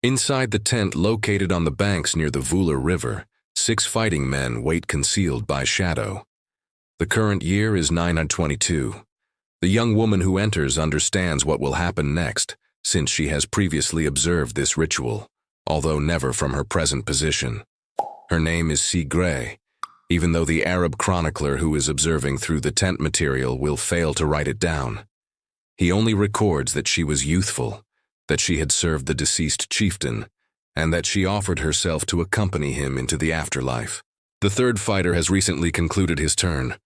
Inside the tent located on the banks near the Vula River, 6 fighting men wait concealed by shadow. The current year is 922. The young woman who enters understands what will happen next, since she has previously observed this ritual, although never from her present position. Her name is Sigrid, even though the Arab chronicler who is observing through the tent material will fail to write it down. He only records that she was youthful, that she had served the deceased chieftain, and that she offered herself to accompany him into the afterlife. The 3rd fighter has recently concluded his turn.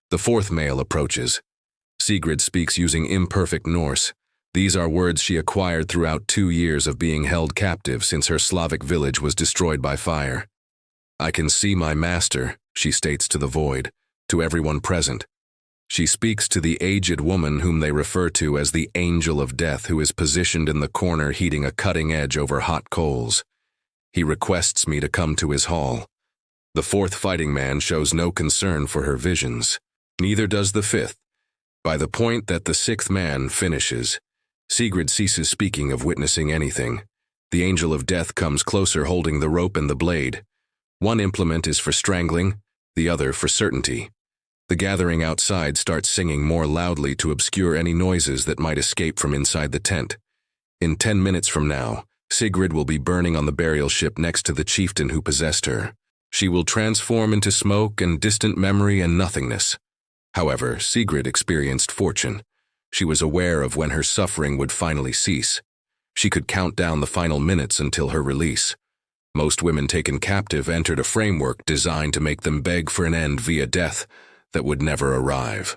The 4th male approaches. Sigrid speaks using imperfect Norse. These are words she acquired throughout 2 years of being held captive since her Slavic village was destroyed by fire. "I can see my master," she states to the void, to everyone present. She speaks to the aged woman whom they refer to as the Angel of Death, who is positioned in the corner heating a cutting edge over hot coals. He requests me to come to his hall. The 4th fighting man shows no concern for her visions. Neither does the 5th. By the point that the 6th man finishes, Sigrid ceases speaking of witnessing anything. The Angel of Death comes closer holding the rope and the blade. One implement is for strangling, the other for certainty. The gathering outside starts singing more loudly to obscure any noises that might escape from inside the tent. In 10 minutes from now, Sigrid will be burning on the burial ship next to the chieftain who possessed her. She will transform into smoke and distant memory and nothingness. However, Sigrid experienced fortune. She was aware of when her suffering would finally cease. She could count down the final minutes until her release. Most women taken captive entered a framework designed to make them beg for an end via death that would never arrive.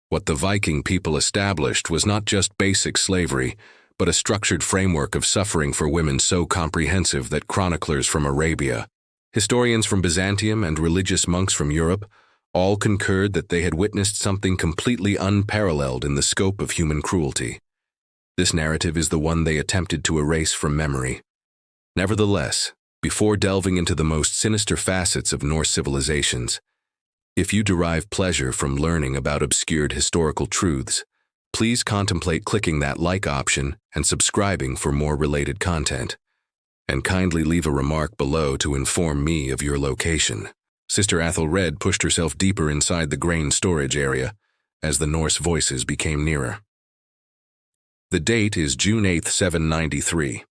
What the Viking people established was not just basic slavery, but a structured framework of suffering for women so comprehensive that chroniclers from Arabia, historians from Byzantium, and religious monks from Europe all concurred that they had witnessed something completely unparalleled in the scope of human cruelty. This narrative is the one they attempted to erase from memory. Nevertheless, before delving into the most sinister facets of Norse civilizations, if you derive pleasure from learning about obscured historical truths, please contemplate clicking that like option and subscribing for more related content. And kindly leave a remark below to inform me of your location. Sister Athelred pushed herself deeper inside the grain storage area as the Norse voices became nearer. The date is June 8, 793.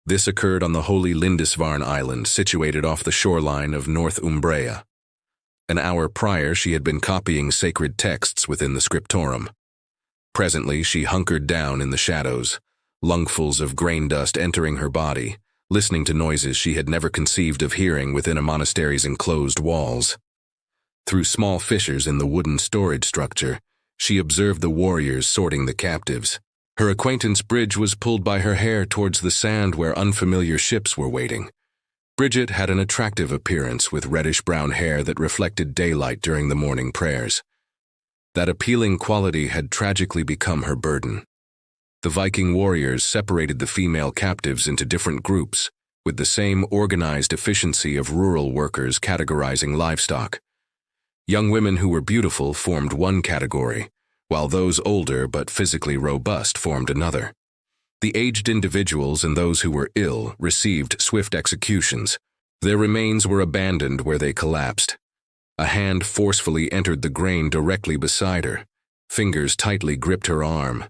This occurred on the holy Lindesfarn island situated off the shoreline of North Umbria. An hour prior, she had been copying sacred texts within the scriptorum. Presently, she hunkered down in the shadows, lungfuls of grain dust entering her body, listening to noises she had never conceived of hearing within a monastery's enclosed walls. Through small fissures in the wooden storage structure, she observed the warriors sorting the captives. Her acquaintance Bridge was pulled by her hair towards the sand where unfamiliar ships were waiting. Bridget had an attractive appearance with reddish-brown hair that reflected daylight during the morning prayers. That appealing quality had tragically become her burden. The Viking warriors separated the female captives into different groups, with the same organized efficiency of rural workers categorizing livestock. Young women who were beautiful formed one category, while those older but physically robust formed another. The aged individuals and those who were ill received swift executions. Their remains were abandoned where they collapsed. A hand forcefully entered the grain directly beside her. Fingers tightly gripped her arm.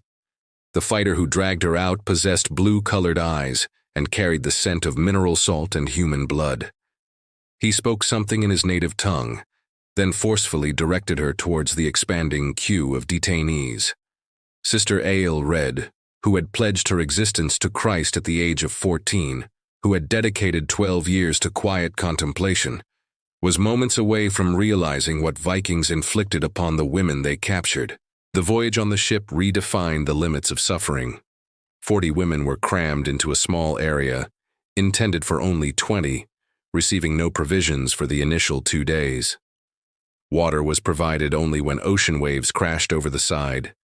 The fighter who dragged her out possessed blue-colored eyes and carried the scent of mineral salt and human blood. He spoke something in his native tongue, then forcefully directed her towards the expanding queue of detainees. Sister Aelred, who had pledged her existence to Christ at the age of 14, who had dedicated 12 years to quiet contemplation, was moments away from realizing what Vikings inflicted upon the women they captured. The voyage on the ship redefined the limits of suffering. 40 women were crammed into a small area, intended for only 20, receiving no provisions for the initial 2 days. Water was provided only when ocean waves crashed over the side,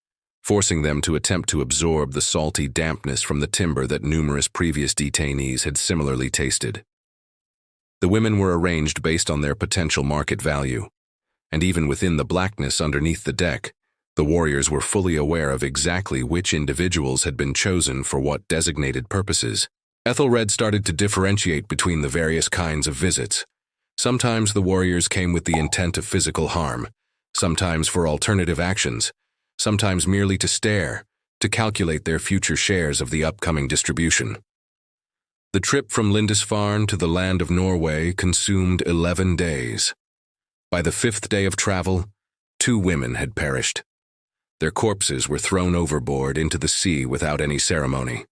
forcing them to attempt to absorb the salty dampness from the timber that numerous previous detainees had similarly tasted. The women were arranged based on their potential market value, and even within the blackness underneath the deck, the warriors were fully aware of exactly which individuals had been chosen for what designated purposes. Ethelred started to differentiate between the various kinds of visits. Sometimes the warriors came with the intent of physical harm, sometimes for alternative actions, sometimes merely to stare, to calculate their future shares of the upcoming distribution. The trip from Lindesfarn to the land of Norway consumed 11 days. By the 5th day of travel, 2 women had perished. Their corpses were thrown overboard into the sea without any ceremony.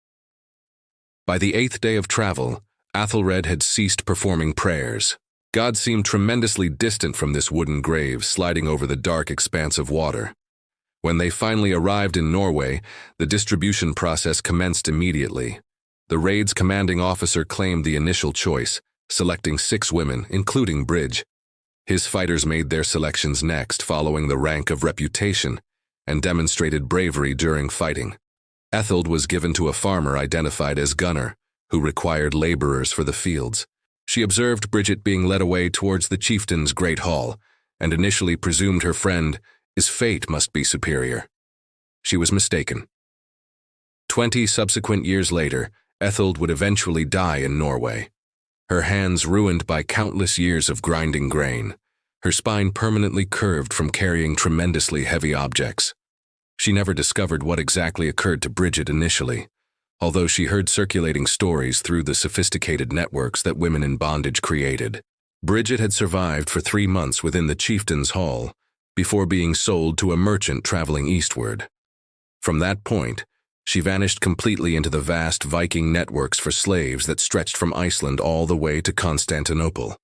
By the 8th day of travel, Ethelred had ceased performing prayers. God seemed tremendously distant from this wooden grave sliding over the dark expanse of water. When they finally arrived in Norway, the distribution process commenced immediately. The raid's commanding officer claimed the initial choice, selecting 6 women, including Bridge. His fighters made their selections next, following the rank of reputation, and demonstrated bravery during fighting. Etheld was given to a farmer identified as Gunnar, who required laborers for the fields. She observed Bridget being led away towards the chieftain's great hall, and initially presumed her friend, his fate must be superior. She was mistaken. 20 subsequent years later, Etheld would eventually die in Norway. Her hands ruined by countless years of grinding grain, her spine permanently curved from carrying tremendously heavy objects. She never discovered what exactly occurred to Bridget initially, although she heard circulating stories through the sophisticated networks that women in bondage created. Bridget had survived for 3 months within the chieftain's hall, before being sold to a merchant traveling eastward. From that point, she vanished completely into the vast Viking networks for slaves that stretched from Iceland all the way to Constantinople.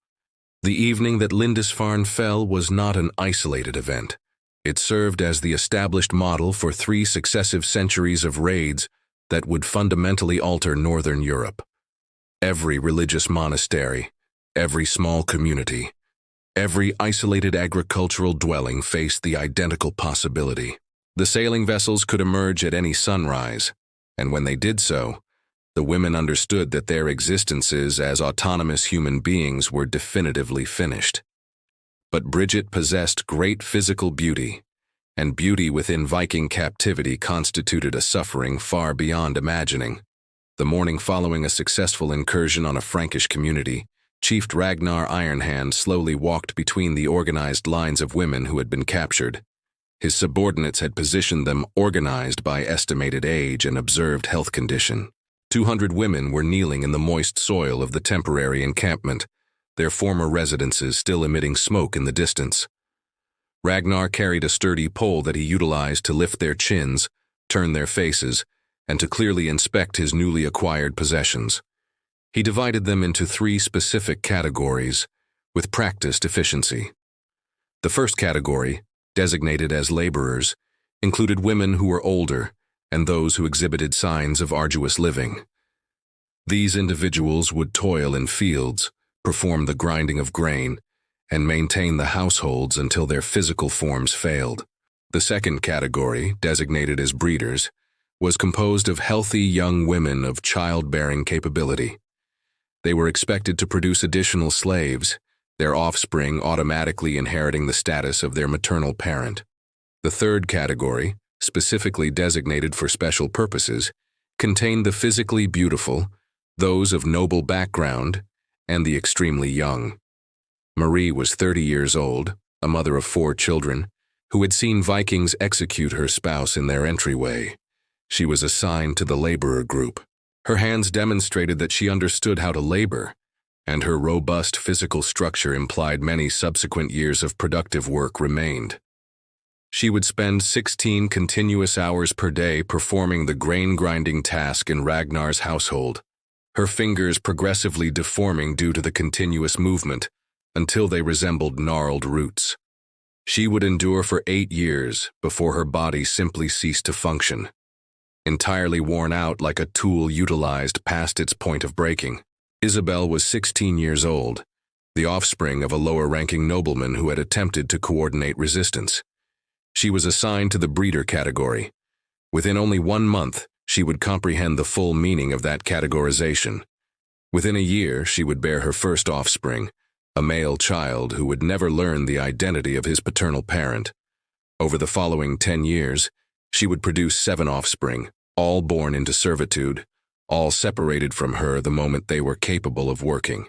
The evening that Lindesfarn fell was not an isolated event. It served as the established model for 3 successive centuries of raids that would fundamentally alter Northern Europe. Every religious monastery, every small community, every isolated agricultural dwelling faced the identical possibility. The sailing vessels could emerge at any sunrise, and when they did so, the women understood that their existences as autonomous human beings were definitively finished. But Bridget possessed great physical beauty, and beauty within Viking captivity constituted a suffering far beyond imagining. The morning following a successful incursion on a Frankish community, Chief Ragnar Ironhand slowly walked between the organized lines of women who had been captured. His subordinates had positioned them organized by estimated age and observed health condition. 200 women were kneeling in the moist soil of the temporary encampment, their former residences still emitting smoke in the distance. Ragnar carried a sturdy pole that he utilized to lift their chins, turn their faces, and to clearly inspect his newly acquired possessions. He divided them into 3 specific categories, with practiced efficiency. The first category, designated as laborers, included women who were older and those who exhibited signs of arduous living. These individuals would toil in fields, perform the grinding of grain, and maintain the households until their physical forms failed. The second category, designated as breeders, was composed of healthy young women of childbearing capability. They were expected to produce additional slaves, their offspring automatically inheriting the status of their maternal parent. The third category, specifically designated for special purposes, contained the physically beautiful, those of noble background, and the extremely young. Marie was 30 years old, a mother of 4 children, who had seen Vikings execute her spouse in their entryway. She was assigned to the laborer group. Her hands demonstrated that she understood how to labor, and her robust physical structure implied many subsequent years of productive work remained. She would spend 16 continuous hours per day performing the grain-grinding task in Ragnar's household, her fingers progressively deforming due to the continuous movement until they resembled gnarled roots. She would endure for 8 years before her body simply ceased to function, entirely worn out like a tool utilized past its point of breaking. Isabel was 16 years old, the offspring of a lower-ranking nobleman who had attempted to coordinate resistance. She was assigned to the breeder category. Within only 1 month, she would comprehend the full meaning of that categorization. Within a year, she would bear her first offspring, a male child who would never learn the identity of his paternal parent. Over the following 10 years, she would produce 7 offspring, all born into servitude, all separated from her the moment they were capable of working.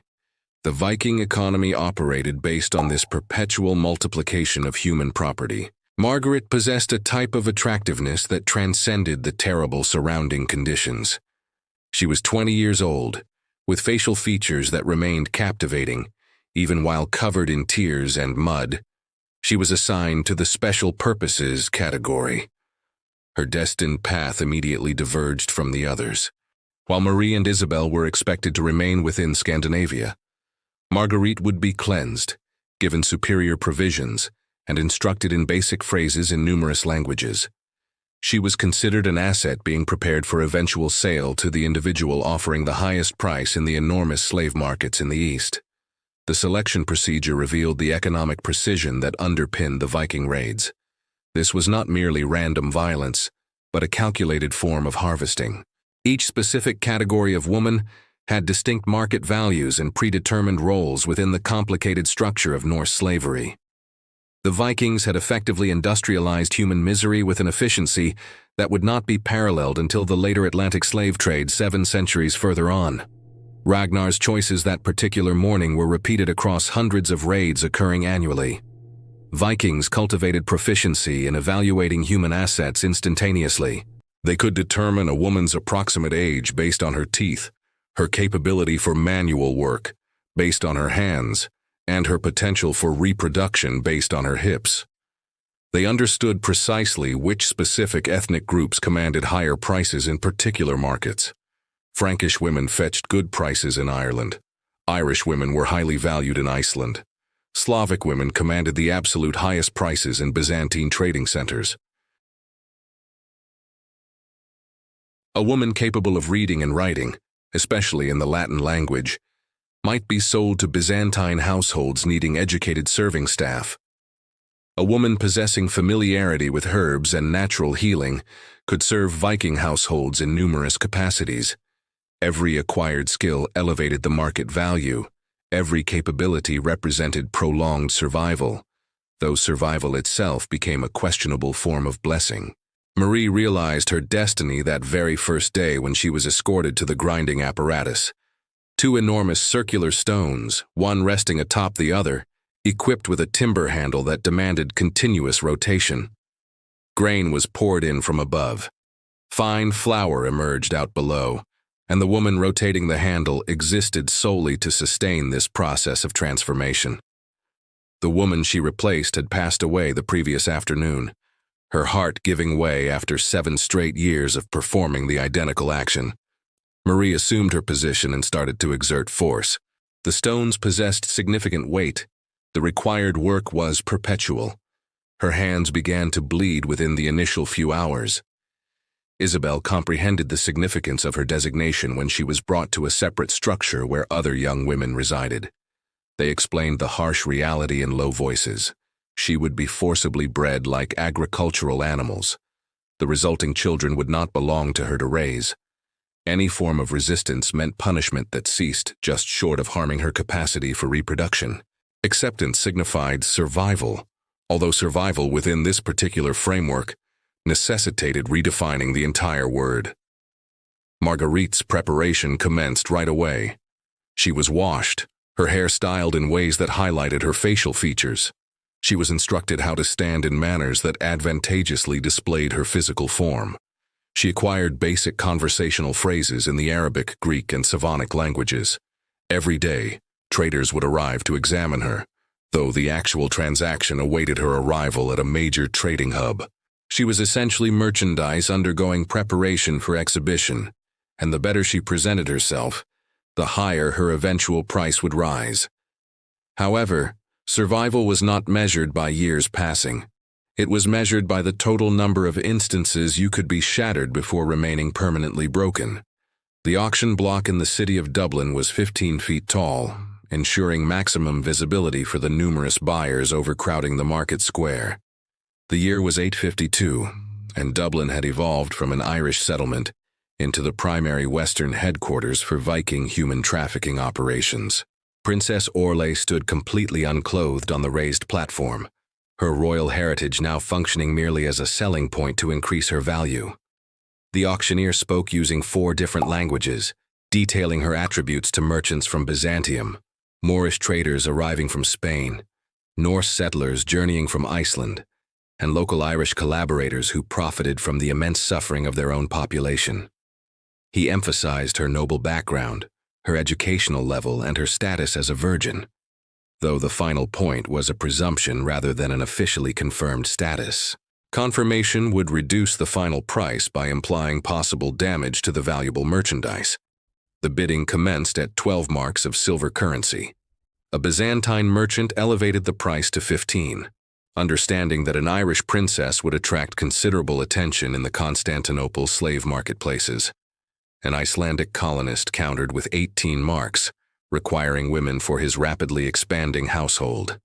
The Viking economy operated based on this perpetual multiplication of human property. Margaret possessed a type of attractiveness that transcended the terrible surrounding conditions. She was 20 years old, with facial features that remained captivating, even while covered in tears and mud. She was assigned to the special purposes category. Her destined path immediately diverged from the others. While Marie and Isabel were expected to remain within Scandinavia, Marguerite would be cleansed, given superior provisions, and instructed in basic phrases in numerous languages. She was considered an asset being prepared for eventual sale to the individual offering the highest price in the enormous slave markets in the East. The selection procedure revealed the economic precision that underpinned the Viking raids. This was not merely random violence, but a calculated form of harvesting. Each specific category of woman had distinct market values and predetermined roles within the complicated structure of Norse slavery. The Vikings had effectively industrialized human misery with an efficiency that would not be paralleled until the later Atlantic slave trade 7 centuries further on. Ragnar's choices that particular morning were repeated across hundreds of raids occurring annually. Vikings cultivated proficiency in evaluating human assets instantaneously. They could determine a woman's approximate age based on her teeth, her capability for manual work based on her hands, and her potential for reproduction based on her hips. They understood precisely which specific ethnic groups commanded higher prices in particular markets. Frankish women fetched good prices in Ireland. Irish women were highly valued in Iceland. Slavic women commanded the absolute highest prices in Byzantine trading centers. A woman capable of reading and writing, especially in the Latin language, might be sold to Byzantine households needing educated serving staff. A woman possessing familiarity with herbs and natural healing could serve Viking households in numerous capacities. Every acquired skill elevated the market value. Every capability represented prolonged survival, though survival itself became a questionable form of blessing. Marie realized her destiny that very first day when she was escorted to the grinding apparatus. 2 enormous circular stones, one resting atop the other, equipped with a timber handle that demanded continuous rotation. Grain was poured in from above. Fine flour emerged out below, and the woman rotating the handle existed solely to sustain this process of transformation. The woman she replaced had passed away the previous afternoon, her heart giving way after 7 straight years of performing the identical action. Marie assumed her position and started to exert force. The stones possessed significant weight. The required work was perpetual. Her hands began to bleed within the initial few hours. Isabel comprehended the significance of her designation when she was brought to a separate structure where other young women resided. They explained the harsh reality in low voices. She would be forcibly bred like agricultural animals. The resulting children would not belong to her to raise. Any form of resistance meant punishment that ceased just short of harming her capacity for reproduction. Acceptance signified survival, although survival within this particular framework necessitated redefining the entire word. Marguerite's preparation commenced right away. She was washed, her hair styled in ways that highlighted her facial features. She was instructed how to stand in manners that advantageously displayed her physical form. She acquired basic conversational phrases in the Arabic, Greek, and Slavonic languages. Every day, traders would arrive to examine her, though the actual transaction awaited her arrival at a major trading hub. She was essentially merchandise undergoing preparation for exhibition, and the better she presented herself, the higher her eventual price would rise. However, survival was not measured by years passing. It was measured by the total number of instances you could be shattered before remaining permanently broken. The auction block in the city of Dublin was 15 feet tall, ensuring maximum visibility for the numerous buyers overcrowding the market square. The year was 852, and Dublin had evolved from an Irish settlement into the primary Western headquarters for Viking human trafficking operations. Princess Orlais stood completely unclothed on the raised platform, her royal heritage now functioning merely as a selling point to increase her value. The auctioneer spoke using 4 different languages, detailing her attributes to merchants from Byzantium, Moorish traders arriving from Spain, Norse settlers journeying from Iceland, and local Irish collaborators who profited from the immense suffering of their own population. He emphasized her noble background, her educational level, and her status as a virgin, though the final point was a presumption rather than an officially confirmed status. Confirmation would reduce the final price by implying possible damage to the valuable merchandise. The bidding commenced at 12 marks of silver currency. A Byzantine merchant elevated the price to 15, understanding that an Irish princess would attract considerable attention in the Constantinople slave marketplaces. An Icelandic colonist countered with 18 marks, requiring women for his rapidly expanding household.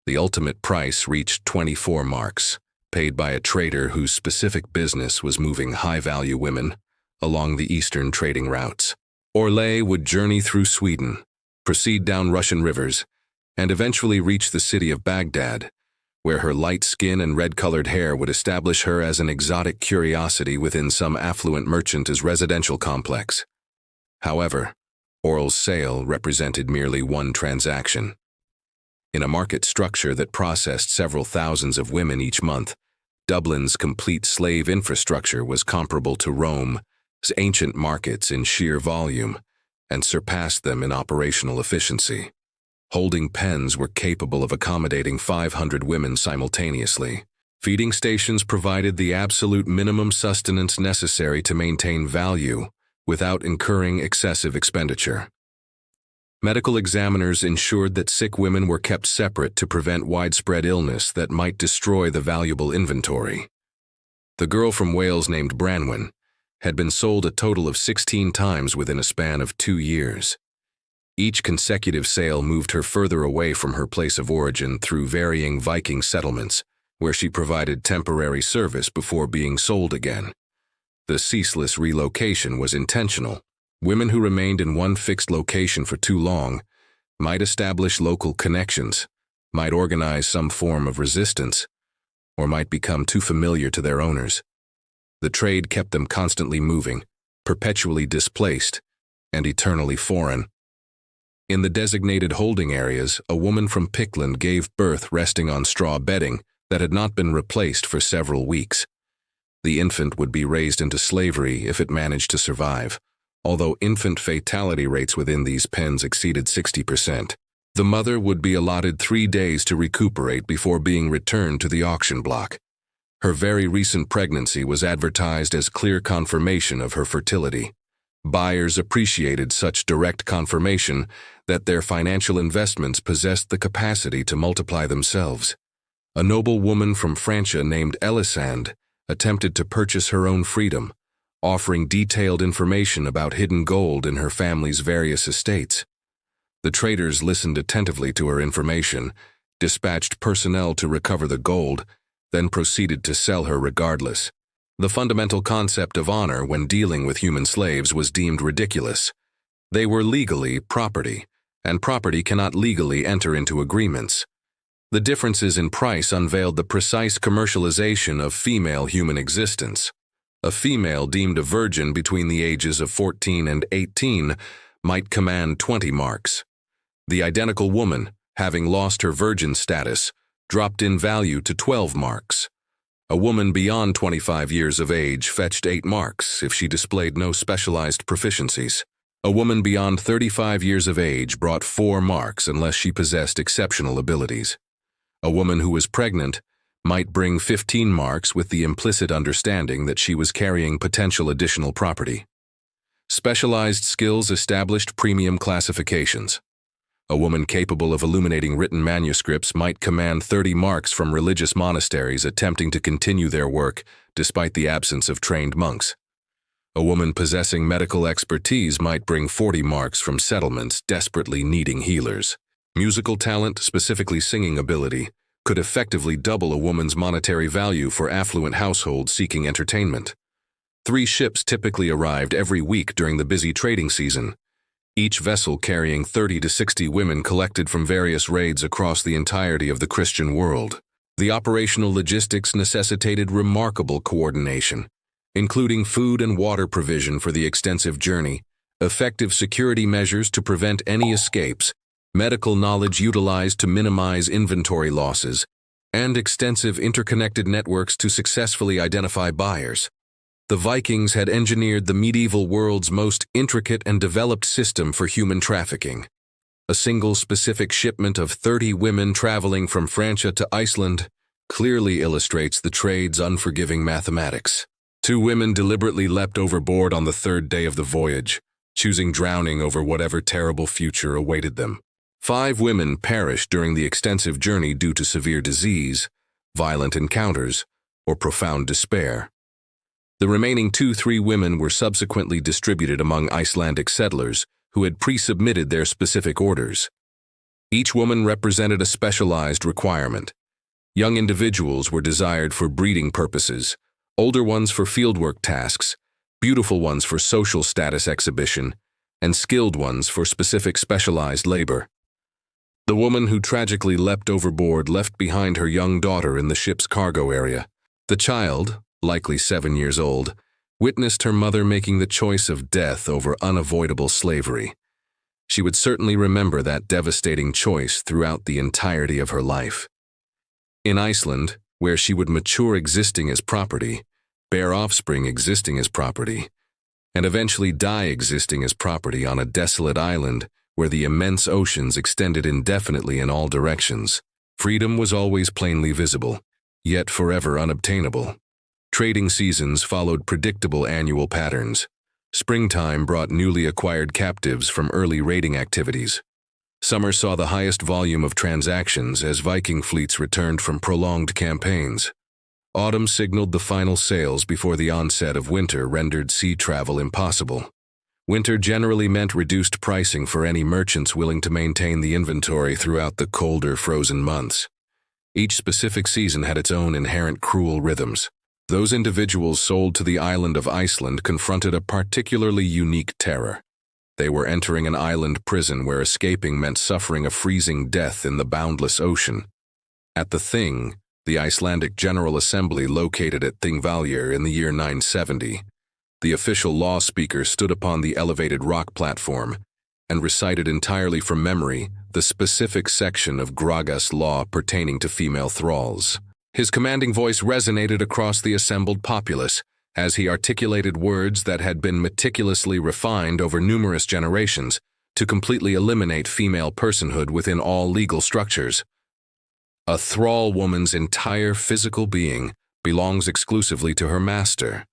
The ultimate price reached 24 marks, paid by a trader whose specific business was moving high-value women along the eastern trading routes. Orlais would journey through Sweden, proceed down Russian rivers, and eventually reach the city of Baghdad, where her light skin and red-colored hair would establish her as an exotic curiosity within some affluent merchant's residential complex. However, Orl's sale represented merely one transaction. In a market structure that processed several thousands of women each month, Dublin's complete slave infrastructure was comparable to Rome's ancient markets in sheer volume and surpassed them in operational efficiency. Holding pens were capable of accommodating 500 women simultaneously. Feeding stations provided the absolute minimum sustenance necessary to maintain value without incurring excessive expenditure. Medical examiners ensured that sick women were kept separate to prevent widespread illness that might destroy the valuable inventory. The girl from Wales named Branwen had been sold a total of 16 times within a span of 2 years. Each consecutive sale moved her further away from her place of origin through varying Viking settlements, where she provided temporary service before being sold again. The ceaseless relocation was intentional. Women who remained in one fixed location for too long might establish local connections, might organize some form of resistance, or might become too familiar to their owners. The trade kept them constantly moving, perpetually displaced, and eternally foreign. In the designated holding areas, a woman from Pickland gave birth resting on straw bedding that had not been replaced for several weeks. The infant would be raised into slavery if it managed to survive, although infant fatality rates within these pens exceeded 60%. The mother would be allotted 3 days to recuperate before being returned to the auction block. Her very recent pregnancy was advertised as clear confirmation of her fertility. Buyers appreciated such direct confirmation that their financial investments possessed the capacity to multiply themselves. A noble woman from Francia named Elisande attempted to purchase her own freedom, offering detailed information about hidden gold in her family's various estates. The traders listened attentively to her information, dispatched personnel to recover the gold, then proceeded to sell her regardless. The fundamental concept of honor when dealing with human slaves was deemed ridiculous. They were legally property, and property cannot legally enter into agreements. The differences in price unveiled the precise commercialization of female human existence. A female deemed a virgin between the ages of 14 and 18 might command 20 marks. The identical woman, having lost her virgin status, dropped in value to 12 marks. A woman beyond 25 years of age fetched 8 marks if she displayed no specialized proficiencies. A woman beyond 35 years of age brought 4 marks unless she possessed exceptional abilities. A woman who was pregnant might bring 15 marks with the implicit understanding that she was carrying potential additional property. Specialized skills established premium classifications. A woman capable of illuminating written manuscripts might command 30 marks from religious monasteries attempting to continue their work despite the absence of trained monks. A woman possessing medical expertise might bring 40 marks from settlements desperately needing healers. Musical talent, specifically singing ability, could effectively double a woman's monetary value for affluent households seeking entertainment. 3 ships typically arrived every week during the busy trading season, each vessel carrying 30 to 60 women collected from various raids across the entirety of the Christian world. The operational logistics necessitated remarkable coordination. including food and water provision for the extensive journey, effective security measures to prevent any escapes, medical knowledge utilized to minimize inventory losses, and extensive interconnected networks to successfully identify buyers. The Vikings had engineered the medieval world's most intricate and developed system for human trafficking. A single specific shipment of 30 women traveling from Francia to Iceland clearly illustrates the trade's unforgiving mathematics. 2 women deliberately leapt overboard on the 3rd day of the voyage, choosing drowning over whatever terrible future awaited them. 5 women perished during the extensive journey due to severe disease, violent encounters, or profound despair. The remaining 2-3 women were subsequently distributed among Icelandic settlers who had pre-submitted their specific orders. Each woman represented a specialized requirement. Young individuals were desired for breeding purposes, older ones for fieldwork tasks, beautiful ones for social status exhibition, and skilled ones for specific specialized labor. The woman who tragically leapt overboard left behind her young daughter in the ship's cargo area. The child, likely 7 years old, witnessed her mother making the choice of death over unavoidable slavery. She would certainly remember that devastating choice throughout the entirety of her life. In Iceland, where she would mature existing as property, bear offspring existing as property, and eventually die existing as property on a desolate island where the immense oceans extended indefinitely in all directions, freedom was always plainly visible, yet forever unobtainable. Trading seasons followed predictable annual patterns. Springtime brought newly acquired captives from early raiding activities. Summer saw the highest volume of transactions as Viking fleets returned from prolonged campaigns. Autumn signaled the final sales before the onset of winter rendered sea travel impossible. Winter generally meant reduced pricing for any merchants willing to maintain the inventory throughout the colder, frozen months. Each specific season had its own inherent cruel rhythms. Those individuals sold to the island of Iceland confronted a particularly unique terror. They were entering an island prison where escaping meant suffering a freezing death in the boundless ocean. At the Thing, the Icelandic General Assembly located at Thingvellir in the year 970, the official law speaker stood upon the elevated rock platform and recited entirely from memory the specific section of Gragas law pertaining to female thralls. His commanding voice resonated across the assembled populace as he articulated words that had been meticulously refined over numerous generations to completely eliminate female personhood within all legal structures. A thrall woman's entire physical being belongs exclusively to her master.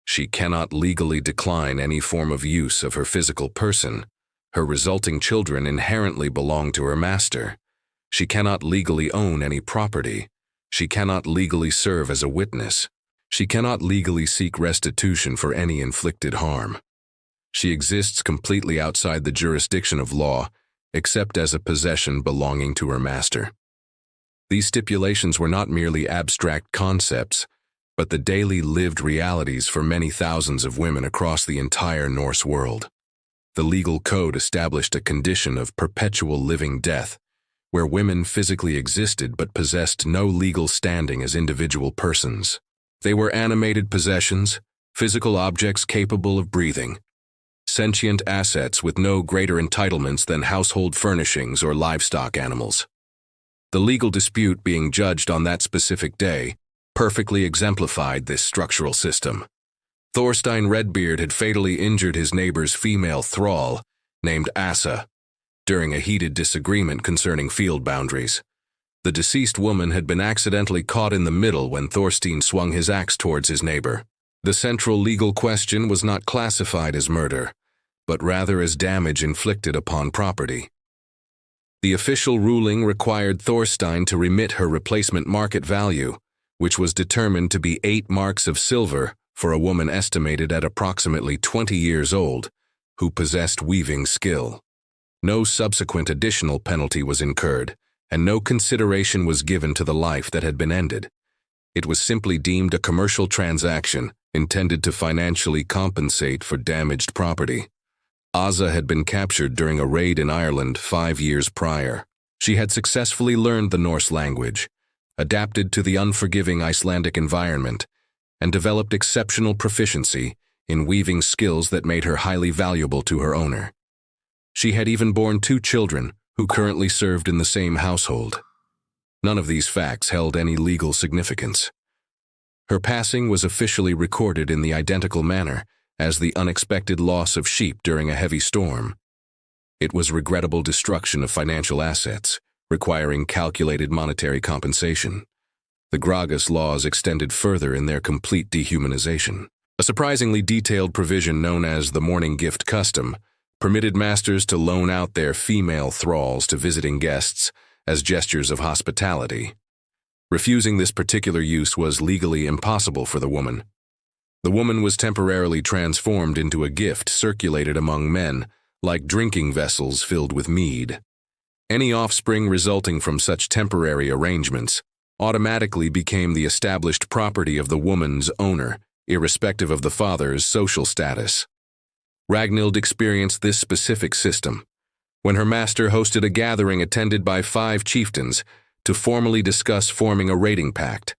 She cannot legally decline any form of use of her physical person. Her resulting children inherently belong to her master. She cannot legally own any property. She cannot legally serve as a witness. She cannot legally seek restitution for any inflicted harm. She exists completely outside the jurisdiction of law, except as a possession belonging to her master. These stipulations were not merely abstract concepts, but the daily lived realities for many thousands of women across the entire Norse world. The legal code established a condition of perpetual living death, where women physically existed but possessed no legal standing as individual persons. They were animated possessions, physical objects capable of breathing, sentient assets with no greater entitlements than household furnishings or livestock animals. The legal dispute being judged on that specific day perfectly exemplified this structural system. Thorstein Redbeard had fatally injured his neighbor's female thrall, named Asa, during a heated disagreement concerning field boundaries. The deceased woman had been accidentally caught in the middle when Thorstein swung his axe towards his neighbor. The central legal question was not classified as murder, but rather as damage inflicted upon property. The official ruling required Thorstein to remit her replacement market value, which was determined to be 8 marks of silver for a woman estimated at approximately 20 years old, who possessed weaving skill. No subsequent additional penalty was incurred, and no consideration was given to the life that had been ended. It was simply deemed a commercial transaction intended to financially compensate for damaged property. Asa had been captured during a raid in Ireland 5 years prior. She had successfully learned the Norse language, adapted to the unforgiving Icelandic environment, and developed exceptional proficiency in weaving skills that made her highly valuable to her owner. She had even borne 2 children who currently served in the same household. None of these facts held any legal significance. Her passing was officially recorded in the identical manner as the unexpected loss of sheep during a heavy storm. It was regrettable destruction of financial assets, requiring calculated monetary compensation. The Gragas laws extended further in their complete dehumanization. A surprisingly detailed provision known as the morning gift custom permitted masters to loan out their female thralls to visiting guests as gestures of hospitality. Refusing this particular use was legally impossible for the woman. The woman was temporarily transformed into a gift circulated among men, like drinking vessels filled with mead. Any offspring resulting from such temporary arrangements automatically became the established property of the woman's owner, irrespective of the father's social status. Ragnhild experienced this specific system when her master hosted a gathering attended by 5 chieftains to formally discuss forming a raiding pact.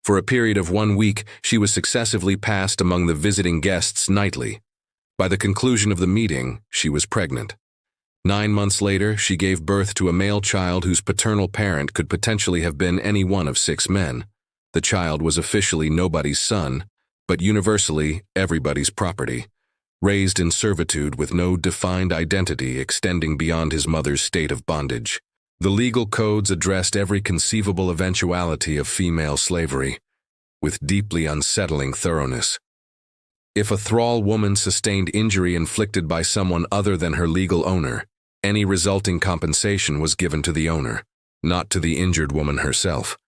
For a period of 1 week, she was successively passed among the visiting guests nightly. By the conclusion of the meeting, she was pregnant. 9 months later, she gave birth to a male child whose paternal parent could potentially have been any one of 6 men. The child was officially nobody's son, but universally everybody's property, raised in servitude with no defined identity extending beyond his mother's state of bondage. The legal codes addressed every conceivable eventuality of female slavery, with deeply unsettling thoroughness. If a thrall woman sustained injury inflicted by someone other than her legal owner, any resulting compensation was given to the owner, not to the injured woman herself.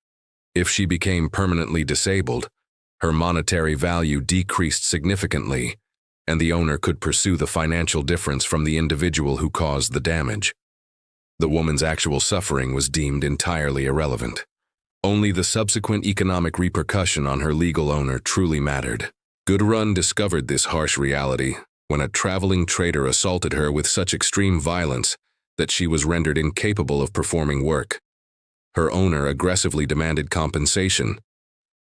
If she became permanently disabled, her monetary value decreased significantly, and the owner could pursue the financial difference from the individual who caused the damage. The woman's actual suffering was deemed entirely irrelevant. Only the subsequent economic repercussion on her legal owner truly mattered. Gudrun discovered this harsh reality when a traveling trader assaulted her with such extreme violence that she was rendered incapable of performing work. Her owner aggressively demanded compensation,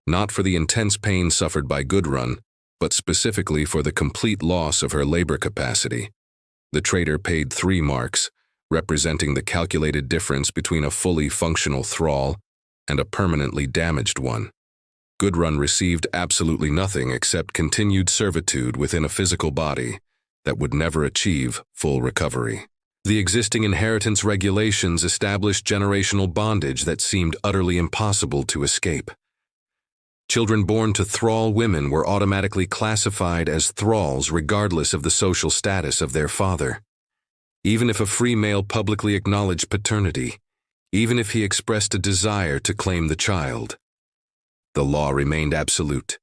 not for the intense pain suffered by Gudrun, but specifically for the complete loss of her labor capacity. The trader paid 3 marks, representing the calculated difference between a fully functional thrall and a permanently damaged one. Gudrun received absolutely nothing except continued servitude within a physical body that would never achieve full recovery. The existing inheritance regulations established generational bondage that seemed utterly impossible to escape. Children born to thrall women were automatically classified as thralls regardless of the social status of their father. Even if a free male publicly acknowledged paternity, even if he expressed a desire to claim the child, the law remained absolute.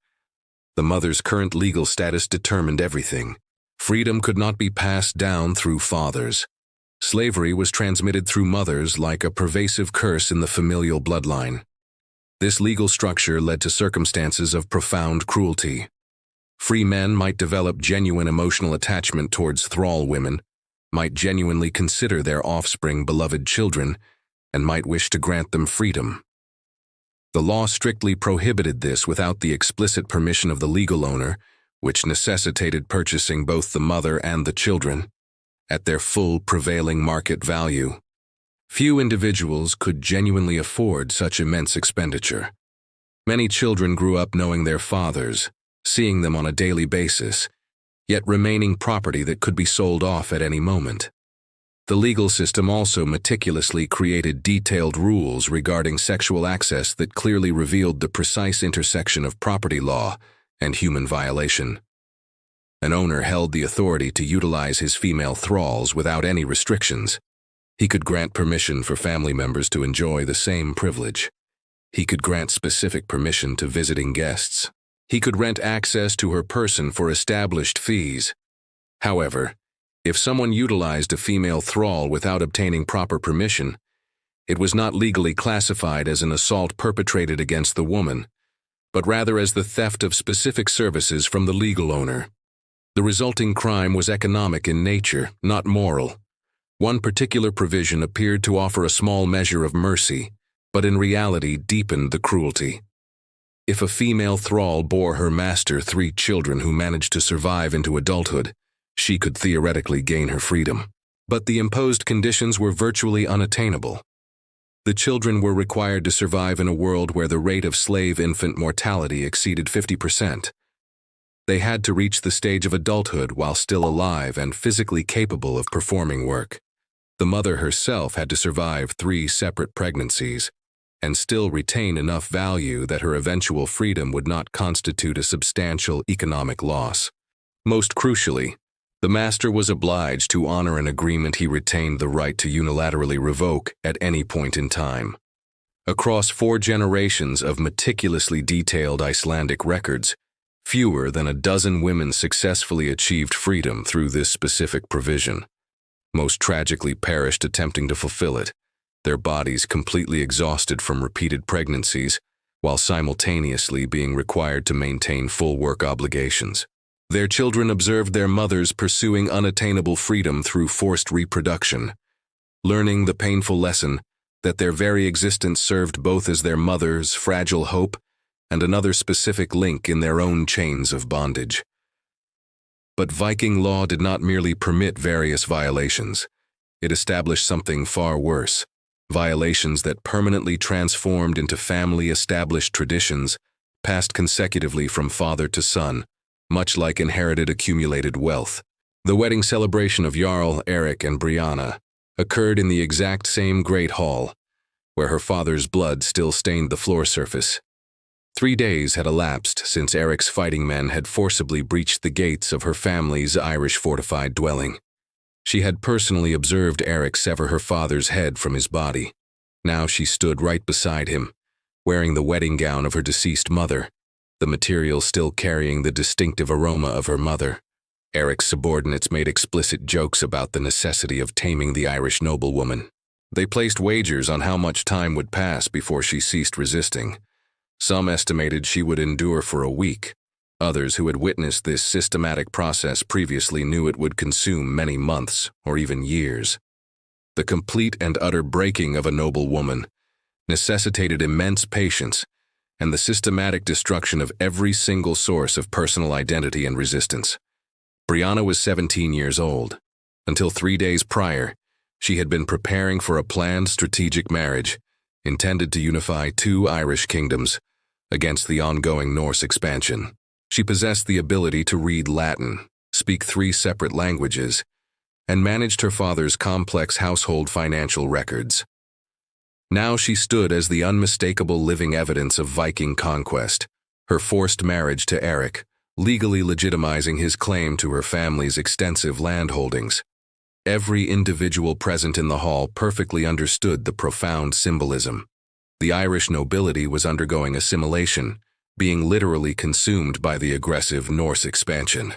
The mother's current legal status determined everything. Freedom could not be passed down through fathers. Slavery was transmitted through mothers like a pervasive curse in the familial bloodline. This legal structure led to circumstances of profound cruelty. Free men might develop genuine emotional attachment towards thrall women, might genuinely consider their offspring beloved children, and might wish to grant them freedom. The law strictly prohibited this without the explicit permission of the legal owner, which necessitated purchasing both the mother and the children at their full prevailing market value. Few individuals could genuinely afford such immense expenditure. Many children grew up knowing their fathers, seeing them on a daily basis, yet remaining property that could be sold off at any moment. The legal system also meticulously created detailed rules regarding sexual access that clearly revealed the precise intersection of property law and human violation. An owner held the authority to utilize his female thralls without any restrictions. He could grant permission for family members to enjoy the same privilege. He could grant specific permission to visiting guests. He could rent access to her person for established fees. However, if someone utilized a female thrall without obtaining proper permission, it was not legally classified as an assault perpetrated against the woman, but rather as the theft of specific services from the legal owner. The resulting crime was economic in nature, not moral. One particular provision appeared to offer a small measure of mercy, but in reality deepened the cruelty. If a female thrall bore her master 3 children who managed to survive into adulthood, she could theoretically gain her freedom. But the imposed conditions were virtually unattainable. The children were required to survive in a world where the rate of slave infant mortality exceeded 50%. They had to reach the stage of adulthood while still alive and physically capable of performing work. The mother herself had to survive 3 separate pregnancies and still retain enough value that her eventual freedom would not constitute a substantial economic loss. Most crucially, the master was obliged to honor an agreement he retained the right to unilaterally revoke at any point in time. Across 4 generations of meticulously detailed Icelandic records, fewer than a dozen women successfully achieved freedom through this specific provision. Most tragically perished attempting to fulfill it, their bodies completely exhausted from repeated pregnancies, while simultaneously being required to maintain full work obligations. Their children observed their mothers pursuing unattainable freedom through forced reproduction, learning the painful lesson that their very existence served both as their mother's fragile hope and another specific link in their own chains of bondage. But Viking law did not merely permit various violations. It established something far worse, violations that permanently transformed into family-established traditions, passed consecutively from father to son, much like inherited accumulated wealth. The wedding celebration of Jarl, Eric, and Brianna occurred in the exact same great hall, where her father's blood still stained the floor surface. 3 days had elapsed since Eric's fighting men had forcibly breached the gates of her family's Irish fortified dwelling. She had personally observed Eric sever her father's head from his body. Now she stood right beside him, wearing the wedding gown of her deceased mother, the material still carrying the distinctive aroma of her mother. Eric's subordinates made explicit jokes about the necessity of taming the Irish noblewoman. They placed wagers on how much time would pass before she ceased resisting. Some estimated she would endure for a week. Others who had witnessed this systematic process previously knew it would consume many months or even years. The complete and utter breaking of a noble woman necessitated immense patience and the systematic destruction of every single source of personal identity and resistance. Brianna was 17 years old. Until 3 days prior, she had been preparing for a planned strategic marriage intended to unify 2 Irish kingdoms against the ongoing Norse expansion. She possessed the ability to read Latin, speak 3 separate languages, and managed her father's complex household financial records. Now she stood as the unmistakable living evidence of Viking conquest, her forced marriage to Eric, legally legitimizing his claim to her family's extensive landholdings. Every individual present in the hall perfectly understood the profound symbolism. The Irish nobility was undergoing assimilation, being literally consumed by the aggressive Norse expansion.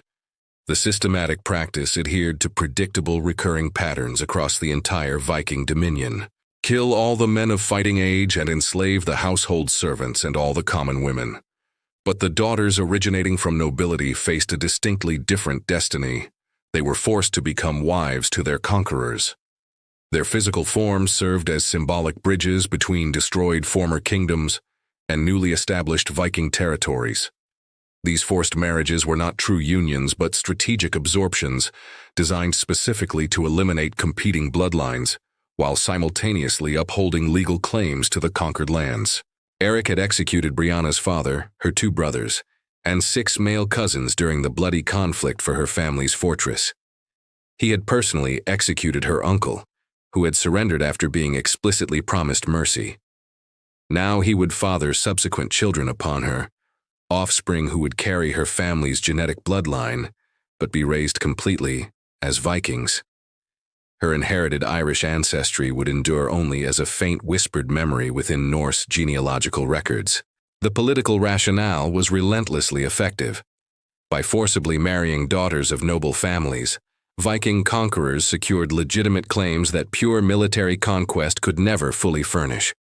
The systematic practice adhered to predictable recurring patterns across the entire Viking dominion. Kill all the men of fighting age and enslave the household servants and all the common women. But the daughters originating from nobility faced a distinctly different destiny. They were forced to become wives to their conquerors. Their physical forms served as symbolic bridges between destroyed former kingdoms and newly established Viking territories. These forced marriages were not true unions but strategic absorptions designed specifically to eliminate competing bloodlines, while simultaneously upholding legal claims to the conquered lands. Eric had executed Brianna's father, her 2 brothers, and 6 male cousins during the bloody conflict for her family's fortress. He had personally executed her uncle, who had surrendered after being explicitly promised mercy. Now he would father subsequent children upon her, offspring who would carry her family's genetic bloodline, but be raised completely as Vikings. Her inherited Irish ancestry would endure only as a faint whispered memory within Norse genealogical records. The political rationale was relentlessly effective. By forcibly marrying daughters of noble families, Viking conquerors secured legitimate claims that pure military conquest could never fully furnish.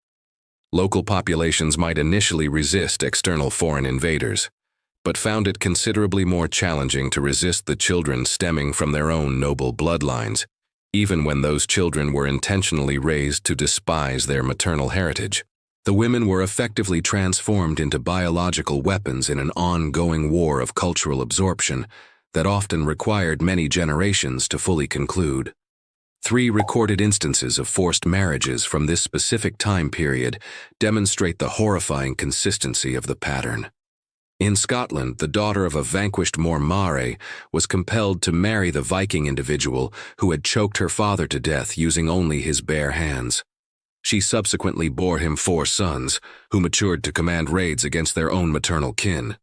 Local populations might initially resist external foreign invaders, but found it considerably more challenging to resist the children stemming from their own noble bloodlines, even when those children were intentionally raised to despise their maternal heritage. The women were effectively transformed into biological weapons in an ongoing war of cultural absorption that often required many generations to fully conclude. 3 recorded instances of forced marriages from this specific time period demonstrate the horrifying consistency of the pattern. In Scotland, the daughter of a vanquished Mormare was compelled to marry the Viking individual who had choked her father to death using only his bare hands. She subsequently bore him 4 sons, who matured to command raids against their own maternal kin.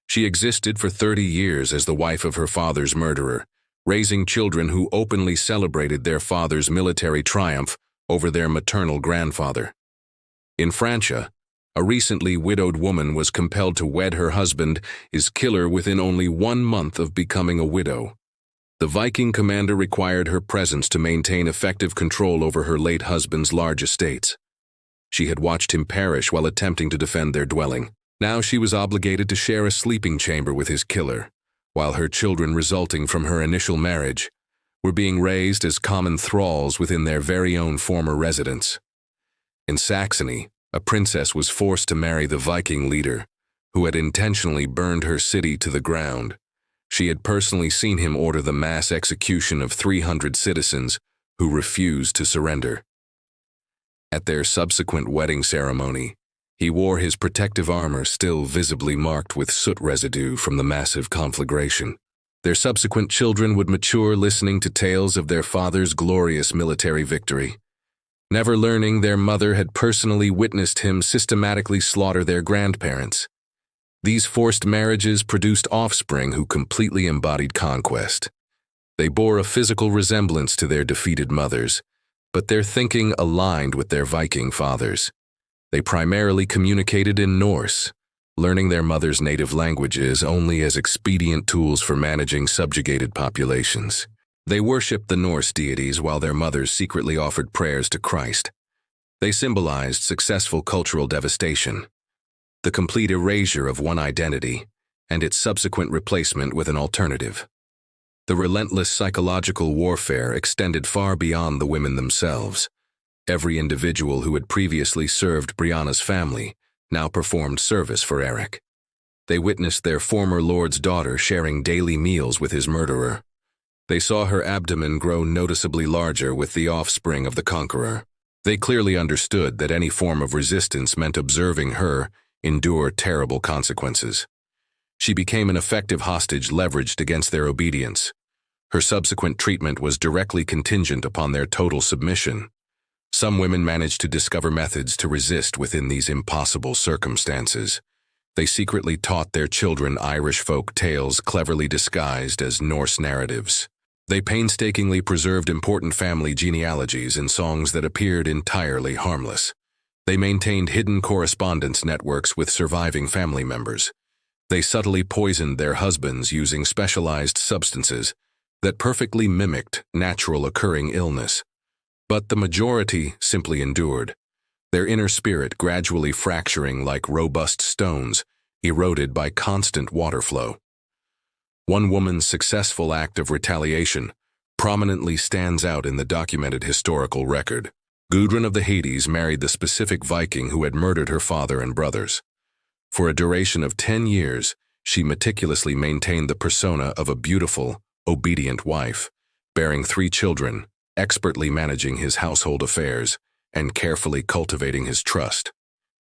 She existed for 30 years as the wife of her father's murderer, raising children who openly celebrated their father's military triumph over their maternal grandfather. In Francia, a recently widowed woman was compelled to wed her husband, his killer, within only 1 month of becoming a widow. The Viking commander required her presence to maintain effective control over her late husband's large estates. She had watched him perish while attempting to defend their dwelling. Now she was obligated to share a sleeping chamber with his killer, while her children resulting from her initial marriage were being raised as common thralls within their very own former residence. In Saxony, a princess was forced to marry the Viking leader, who had intentionally burned her city to the ground. She had personally seen him order the mass execution of 300 citizens who refused to surrender. At their subsequent wedding ceremony, he wore his protective armor still visibly marked with soot residue from the massive conflagration. Their subsequent children would mature listening to tales of their father's glorious military victory, never learning their mother had personally witnessed him systematically slaughter their grandparents. These forced marriages produced offspring who completely embodied conquest. They bore a physical resemblance to their defeated mothers, but their thinking aligned with their Viking fathers. They primarily communicated in Norse, learning their mother's native languages only as expedient tools for managing subjugated populations. They worshipped the Norse deities while their mothers secretly offered prayers to Christ. They symbolized successful cultural devastation, the complete erasure of one identity, and its subsequent replacement with an alternative. The relentless psychological warfare extended far beyond the women themselves. Every individual who had previously served Brianna's family now performed service for Eric. They witnessed their former lord's daughter sharing daily meals with his murderer. They saw her abdomen grow noticeably larger with the offspring of the conqueror. They clearly understood that any form of resistance meant observing her endure terrible consequences. She became an effective hostage leveraged against their obedience. Her subsequent treatment was directly contingent upon their total submission. Some women managed to discover methods to resist within these impossible circumstances. They secretly taught their children Irish folk tales cleverly disguised as Norse narratives. They painstakingly preserved important family genealogies in songs that appeared entirely harmless. They maintained hidden correspondence networks with surviving family members. They subtly poisoned their husbands using specialized substances that perfectly mimicked natural occurring illness. But the majority simply endured, their inner spirit gradually fracturing like robust stones, eroded by constant water flow. One woman's successful act of retaliation prominently stands out in the documented historical record. Gudrun of the Hades married the specific Viking who had murdered her father and brothers. For a duration of 10 years, she meticulously maintained the persona of a beautiful, obedient wife, bearing 3 children, expertly managing his household affairs, and carefully cultivating his trust.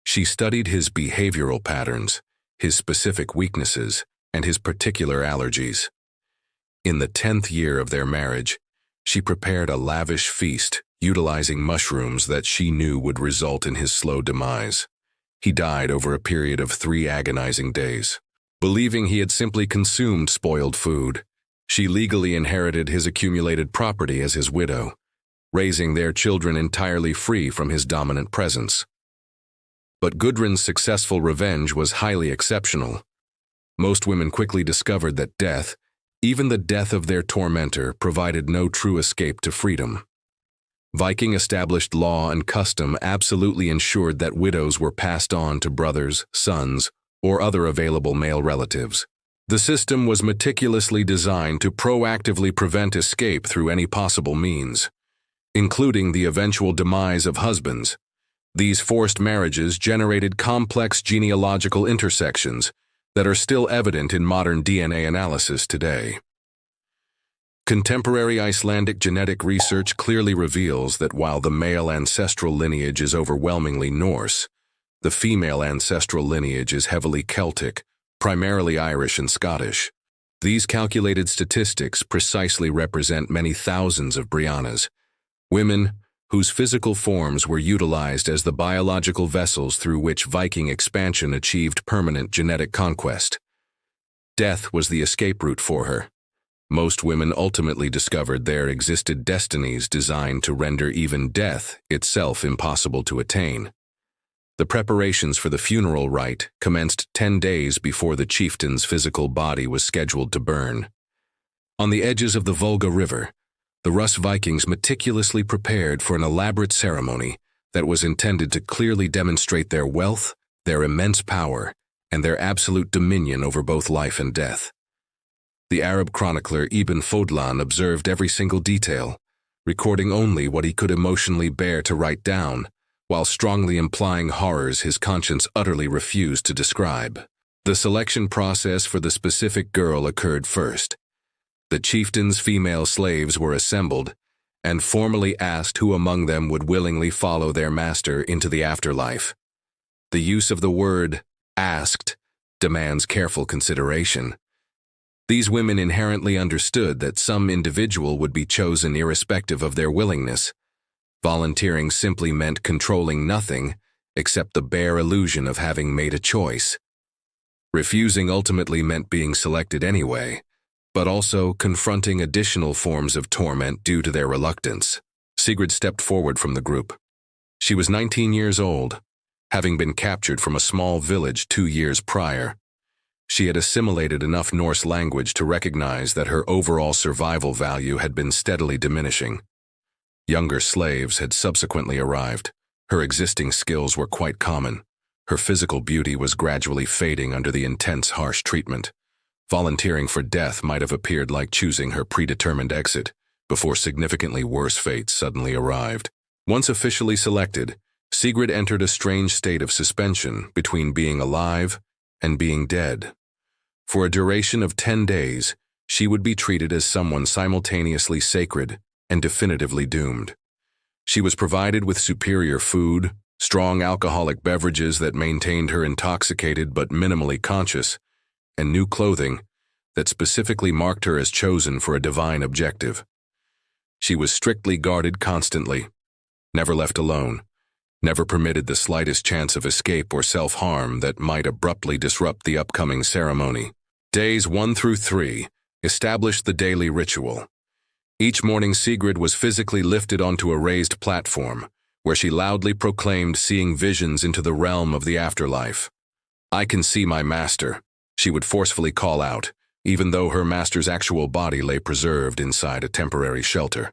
She studied his behavioral patterns, his specific weaknesses, and his particular allergies. In the 10th year of their marriage, she prepared a lavish feast, utilizing mushrooms that she knew would result in his slow demise. He died over a period of 3 agonizing days. Believing he had simply consumed spoiled food, she legally inherited his accumulated property as his widow, raising their children entirely free from his dominant presence. But Gudrun's successful revenge was highly exceptional. Most women quickly discovered that death, even the death of their tormentor, provided no true escape to freedom. Viking established law and custom absolutely ensured that widows were passed on to brothers, sons, or other available male relatives. The system was meticulously designed to proactively prevent escape through any possible means, including the eventual demise of husbands. These forced marriages generated complex genealogical intersections that are still evident in modern DNA analysis today. Contemporary Icelandic genetic research clearly reveals that while the male ancestral lineage is overwhelmingly Norse, the female ancestral lineage is heavily Celtic, primarily Irish and Scottish. These calculated statistics precisely represent many thousands of Briannas, women whose physical forms were utilized as the biological vessels through which Viking expansion achieved permanent genetic conquest. Death was the escape route for her. Most women ultimately discovered there existed destinies designed to render even death itself impossible to attain. The preparations for the funeral rite commenced 10 days before the chieftain's physical body was scheduled to burn. On the edges of the Volga River, the Rus Vikings meticulously prepared for an elaborate ceremony that was intended to clearly demonstrate their wealth, their immense power, and their absolute dominion over both life and death. The Arab chronicler Ibn Fodlan observed every single detail, recording only what he could emotionally bear to write down, while strongly implying horrors his conscience utterly refused to describe. The selection process for the specific girl occurred first. The chieftain's female slaves were assembled and formally asked who among them would willingly follow their master into the afterlife. The use of the word asked demands careful consideration. These women inherently understood that some individual would be chosen irrespective of their willingness. Volunteering simply meant controlling nothing except the bare illusion of having made a choice. Refusing ultimately meant being selected anyway, but also confronting additional forms of torment due to their reluctance. Sigrid stepped forward from the group. She was 19 years old, having been captured from a small village 2 years prior. She had assimilated enough Norse language to recognize that her overall survival value had been steadily diminishing. Younger slaves had subsequently arrived. Her existing skills were quite common. Her physical beauty was gradually fading under the intense, harsh treatment. Volunteering for death might have appeared like choosing her predetermined exit, before significantly worse fates suddenly arrived. Once officially selected, Sigrid entered a strange state of suspension between being alive and being dead. For a duration of 10 days, she would be treated as someone simultaneously sacred and definitively doomed. She was provided with superior food, strong alcoholic beverages that maintained her intoxicated but minimally conscious, and new clothing that specifically marked her as chosen for a divine objective. She was strictly guarded constantly, never left alone, never permitted the slightest chance of escape or self-harm that might abruptly disrupt the upcoming ceremony. Days 1 through 3 established the daily ritual. Each morning Sigrid was physically lifted onto a raised platform, where she loudly proclaimed seeing visions into the realm of the afterlife. "I can see my master," she would forcefully call out, even though her master's actual body lay preserved inside a temporary shelter.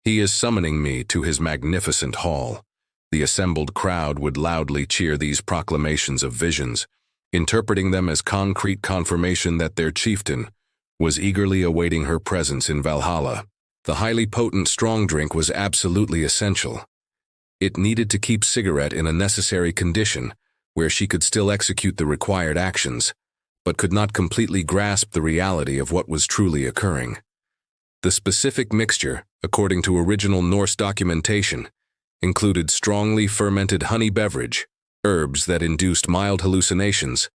"He is summoning me to his magnificent hall." The assembled crowd would loudly cheer these proclamations of visions, interpreting them as concrete confirmation that their chieftain was eagerly awaiting her presence in Valhalla. The highly potent strong drink was absolutely essential. It needed to keep Sigrid in a necessary condition, where she could still execute the required actions, but could not completely grasp the reality of what was truly occurring. The specific mixture, according to original Norse documentation, included strongly fermented honey beverage, herbs that induced mild hallucinations,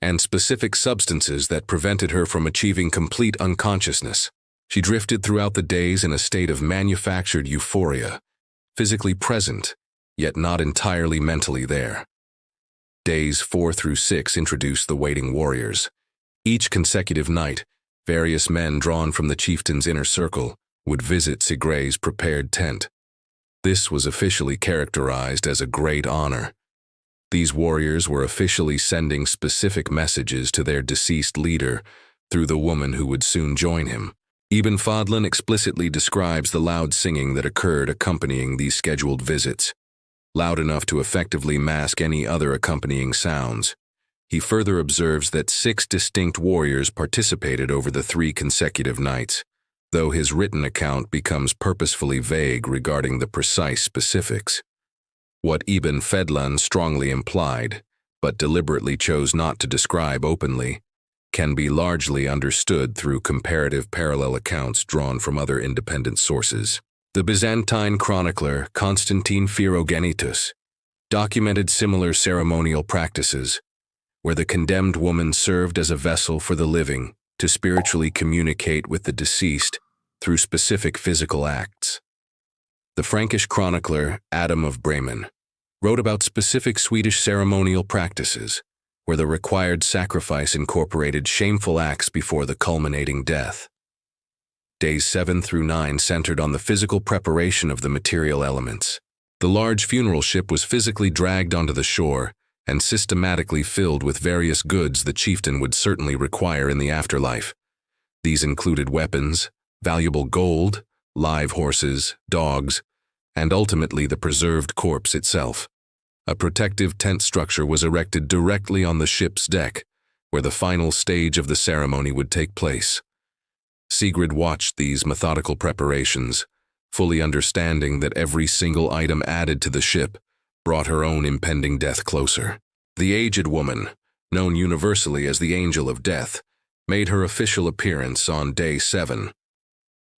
and specific substances that prevented her from achieving complete unconsciousness. She drifted throughout the days in a state of manufactured euphoria, physically present, yet not entirely mentally there. Days 4 through 6 introduced the waiting warriors. Each consecutive night, various men drawn from the chieftain's inner circle would visit Sigrid's prepared tent. This was officially characterized as a great honor. These warriors were officially sending specific messages to their deceased leader through the woman who would soon join him. Ibn Fodlan explicitly describes the loud singing that occurred accompanying these scheduled visits, loud enough to effectively mask any other accompanying sounds. He further observes that 6 distinct warriors participated over the 3 consecutive nights, though his written account becomes purposefully vague regarding the precise specifics. what Ibn Fedlan strongly implied, but deliberately chose not to describe openly, can be largely understood through comparative parallel accounts drawn from other independent sources. The Byzantine chronicler Constantine Phirogenitus documented similar ceremonial practices, where the condemned woman served as a vessel for the living to spiritually communicate with the deceased through specific physical acts. The Frankish chronicler Adam of Bremen wrote about specific Swedish ceremonial practices, where the required sacrifice incorporated shameful acts before the culminating death. Days 7 through 9 centered on the physical preparation of the material elements. The large funeral ship was physically dragged onto the shore and systematically filled with various goods the chieftain would certainly require in the afterlife. These included weapons, valuable gold, live horses, dogs, and ultimately the preserved corpse itself. A protective tent structure was erected directly on the ship's deck, where the final stage of the ceremony would take place. Sigrid watched these methodical preparations, fully understanding that every single item added to the ship brought her own impending death closer. The aged woman, known universally as the Angel of Death, made her official appearance on day 7.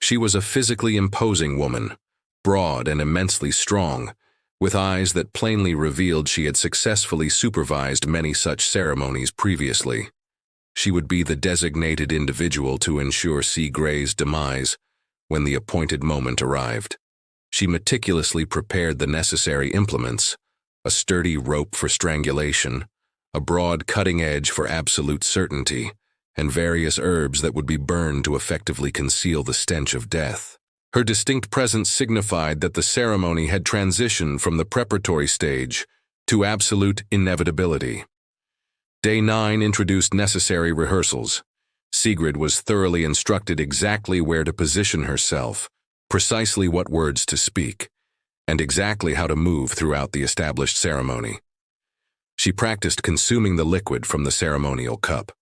She was a physically imposing woman, broad and immensely strong, with eyes that plainly revealed she had successfully supervised many such ceremonies previously. She would be the designated individual to ensure Sigrid's demise when the appointed moment arrived. She meticulously prepared the necessary implements, a sturdy rope for strangulation, a broad cutting edge for absolute certainty, and various herbs that would be burned to effectively conceal the stench of death. Her distinct presence signified that the ceremony had transitioned from the preparatory stage to absolute inevitability. Day 9 introduced necessary rehearsals. Sigrid was thoroughly instructed exactly where to position herself, precisely what words to speak, and exactly how to move throughout the established ceremony. She practiced consuming the liquid from the ceremonial cup.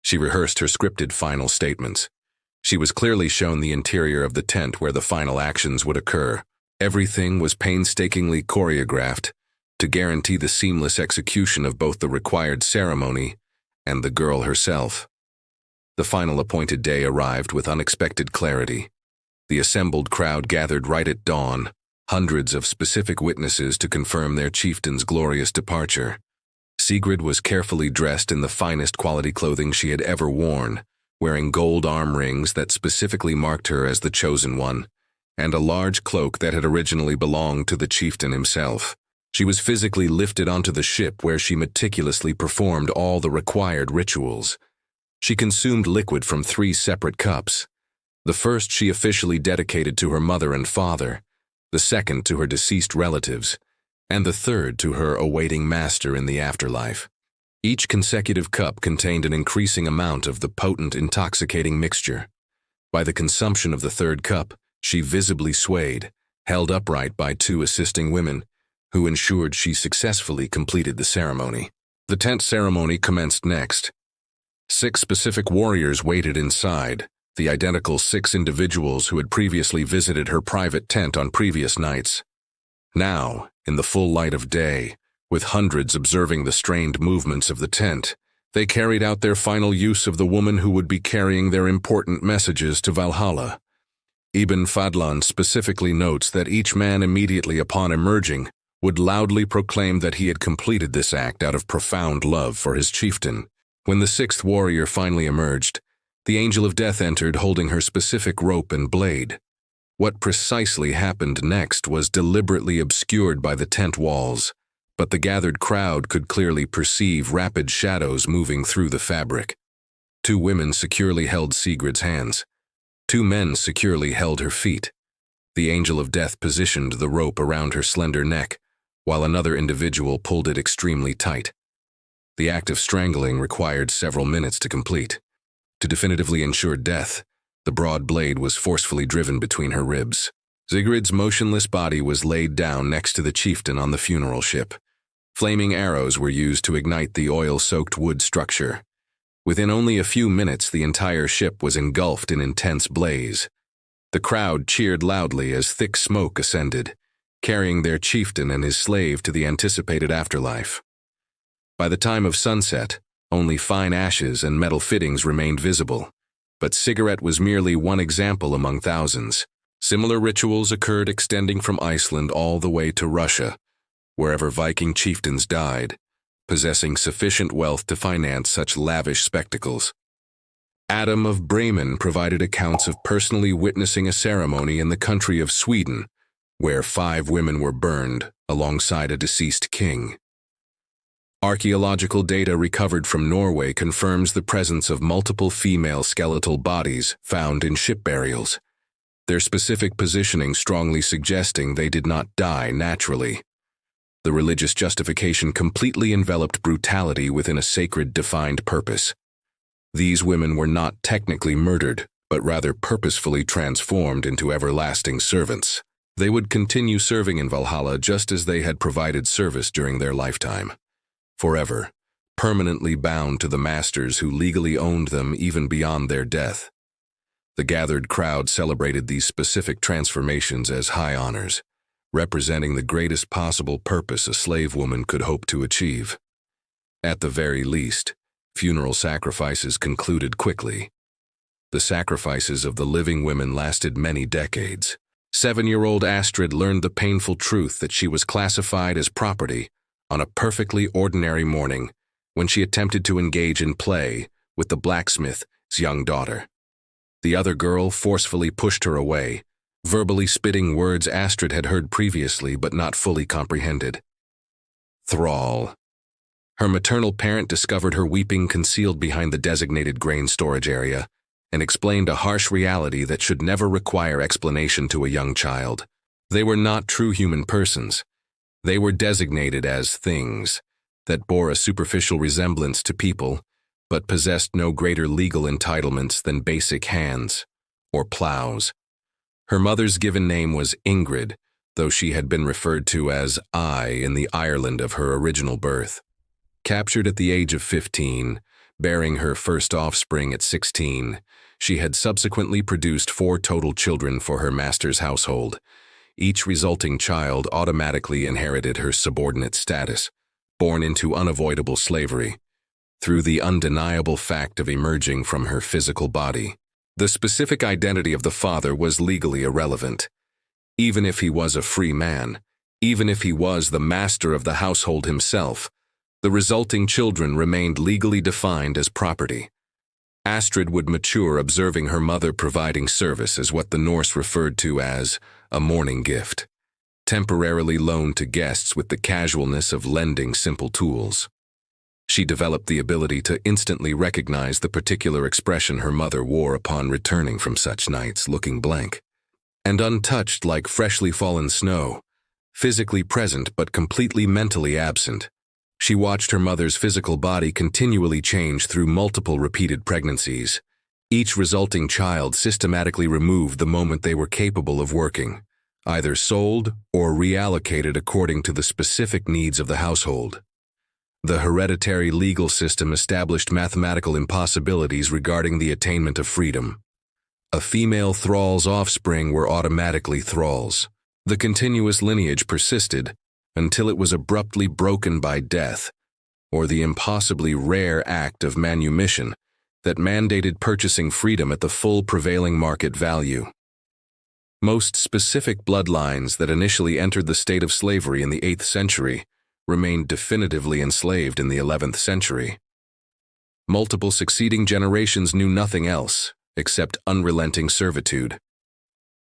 She rehearsed her scripted final statements. She was clearly shown the interior of the tent where the final actions would occur. Everything was painstakingly choreographed to guarantee the seamless execution of both the required ceremony and the girl herself. The final appointed day arrived with unexpected clarity. The assembled crowd gathered right at dawn, hundreds of specific witnesses to confirm their chieftain's glorious departure. Sigrid was carefully dressed in the finest quality clothing she had ever worn, wearing gold arm rings that specifically marked her as the chosen one, and a large cloak that had originally belonged to the chieftain himself. She was physically lifted onto the ship where she meticulously performed all the required rituals. She consumed liquid from 3 separate cups. The first she officially dedicated to her mother and father, the second to her deceased relatives, and the third to her awaiting master in the afterlife. Each consecutive cup contained an increasing amount of the potent, intoxicating mixture. By the consumption of the 3rd cup, she visibly swayed, held upright by 2 assisting women, who ensured she successfully completed the ceremony. The tent ceremony commenced next. 6 specific warriors waited inside, the identical 6 individuals who had previously visited her private tent on previous nights. Now, in the full light of day, with hundreds observing the strained movements of the tent, they carried out their final use of the woman who would be carrying their important messages to Valhalla. Ibn Fadlan specifically notes that each man immediately upon emerging would loudly proclaim that he had completed this act out of profound love for his chieftain. When the 6th warrior finally emerged, the Angel of Death entered holding her specific rope and blade. What precisely happened next was deliberately obscured by the tent walls, but the gathered crowd could clearly perceive rapid shadows moving through the fabric. 2 women securely held Sigrid's hands. 2 men securely held her feet. The Angel of Death positioned the rope around her slender neck, while another individual pulled it extremely tight. The act of strangling required several minutes to complete. To definitively ensure death, the broad blade was forcefully driven between her ribs. Sigrid's motionless body was laid down next to the chieftain on the funeral ship. Flaming arrows were used to ignite the oil-soaked wood structure. Within only a few minutes, the entire ship was engulfed in intense blaze. The crowd cheered loudly as thick smoke ascended, carrying their chieftain and his slave to the anticipated afterlife. By the time of sunset, only fine ashes and metal fittings remained visible, but cigarette was merely one example among thousands. Similar rituals occurred extending from Iceland all the way to Russia, wherever Viking chieftains died, possessing sufficient wealth to finance such lavish spectacles. Adam of Bremen provided accounts of personally witnessing a ceremony in the country of Sweden, where 5 women were burned alongside a deceased king. Archaeological data recovered from Norway confirms the presence of multiple female skeletal bodies found in ship burials, their specific positioning strongly suggesting they did not die naturally. The religious justification completely enveloped brutality within a sacred defined purpose. These women were not technically murdered, but rather purposefully transformed into everlasting servants. They would continue serving in Valhalla just as they had provided service during their lifetime. Forever, permanently bound to the masters who legally owned them even beyond their death. The gathered crowd celebrated these specific transformations as high honors, representing the greatest possible purpose a slave woman could hope to achieve. At the very least, funeral sacrifices concluded quickly. The sacrifices of the living women lasted many decades. 7-year-old Astrid learned the painful truth that she was classified as property on a perfectly ordinary morning when she attempted to engage in play with the blacksmith's young daughter. The other girl forcefully pushed her away, verbally spitting words Astrid had heard previously but not fully comprehended. Thrall. Her maternal parent discovered her weeping concealed behind the designated grain storage area and explained a harsh reality that should never require explanation to a young child. They were not true human persons. They were designated as things that bore a superficial resemblance to people, but possessed no greater legal entitlements than basic hands or plows. Her mother's given name was Ingrid, though she had been referred to as I in the Ireland of her original birth. Captured at the age of 15, bearing her first offspring at 16, she had subsequently produced 4 total children for her master's household. Each resulting child automatically inherited her subordinate status, born into unavoidable slavery, through the undeniable fact of emerging from her physical body. The specific identity of the father was legally irrelevant. Even if he was a free man, even if he was the master of the household himself, the resulting children remained legally defined as property. Astrid would mature observing her mother providing service as what the Norse referred to as a morning gift, temporarily loaned to guests with the casualness of lending simple tools. She developed the ability to instantly recognize the particular expression her mother wore upon returning from such nights, looking blank and untouched like freshly fallen snow, physically present but completely mentally absent. She watched her mother's physical body continually change through multiple repeated pregnancies. Each resulting child systematically removed the moment they were capable of working, either sold or reallocated according to the specific needs of the household. The hereditary legal system established mathematical impossibilities regarding the attainment of freedom. A female thrall's offspring were automatically thralls. The continuous lineage persisted until it was abruptly broken by death, or the impossibly rare act of manumission that mandated purchasing freedom at the full prevailing market value. Most specific bloodlines that initially entered the state of slavery in the 8th century remained definitively enslaved in the 11th century. Multiple succeeding generations knew nothing else except unrelenting servitude.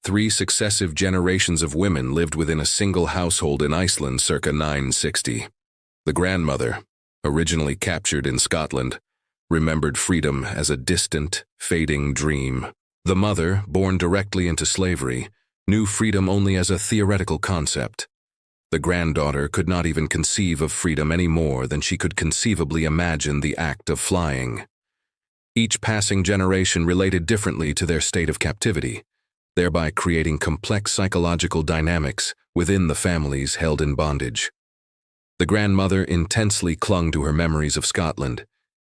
3 successive generations of women lived within a single household in Iceland circa 960. The grandmother, originally captured in Scotland, remembered freedom as a distant, fading dream. The mother, born directly into slavery, knew freedom only as a theoretical concept. The granddaughter could not even conceive of freedom any more than she could conceivably imagine the act of flying. Each passing generation related differently to their state of captivity, thereby creating complex psychological dynamics within the families held in bondage. The grandmother intensely clung to her memories of Scotland,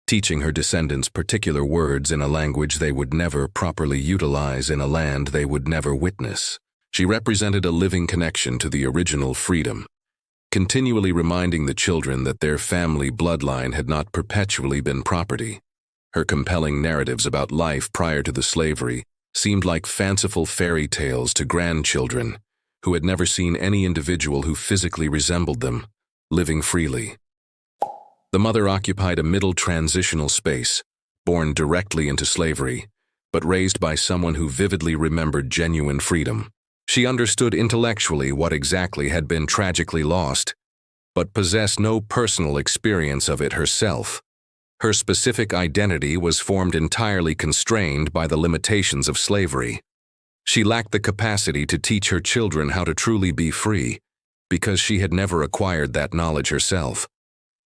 teaching her descendants particular words in a language they would never properly utilize in a land they would never witness. She represented a living connection to the original freedom, continually reminding the children that their family bloodline had not perpetually been property. Her compelling narratives about life prior to the slavery seemed like fanciful fairy tales to grandchildren who had never seen any individual who physically resembled them, living freely. The mother occupied a middle transitional space, born directly into slavery, but raised by someone who vividly remembered genuine freedom. She understood intellectually what exactly had been tragically lost, but possessed no personal experience of it herself. Her specific identity was formed entirely constrained by the limitations of slavery. She lacked the capacity to teach her children how to truly be free, because she had never acquired that knowledge herself.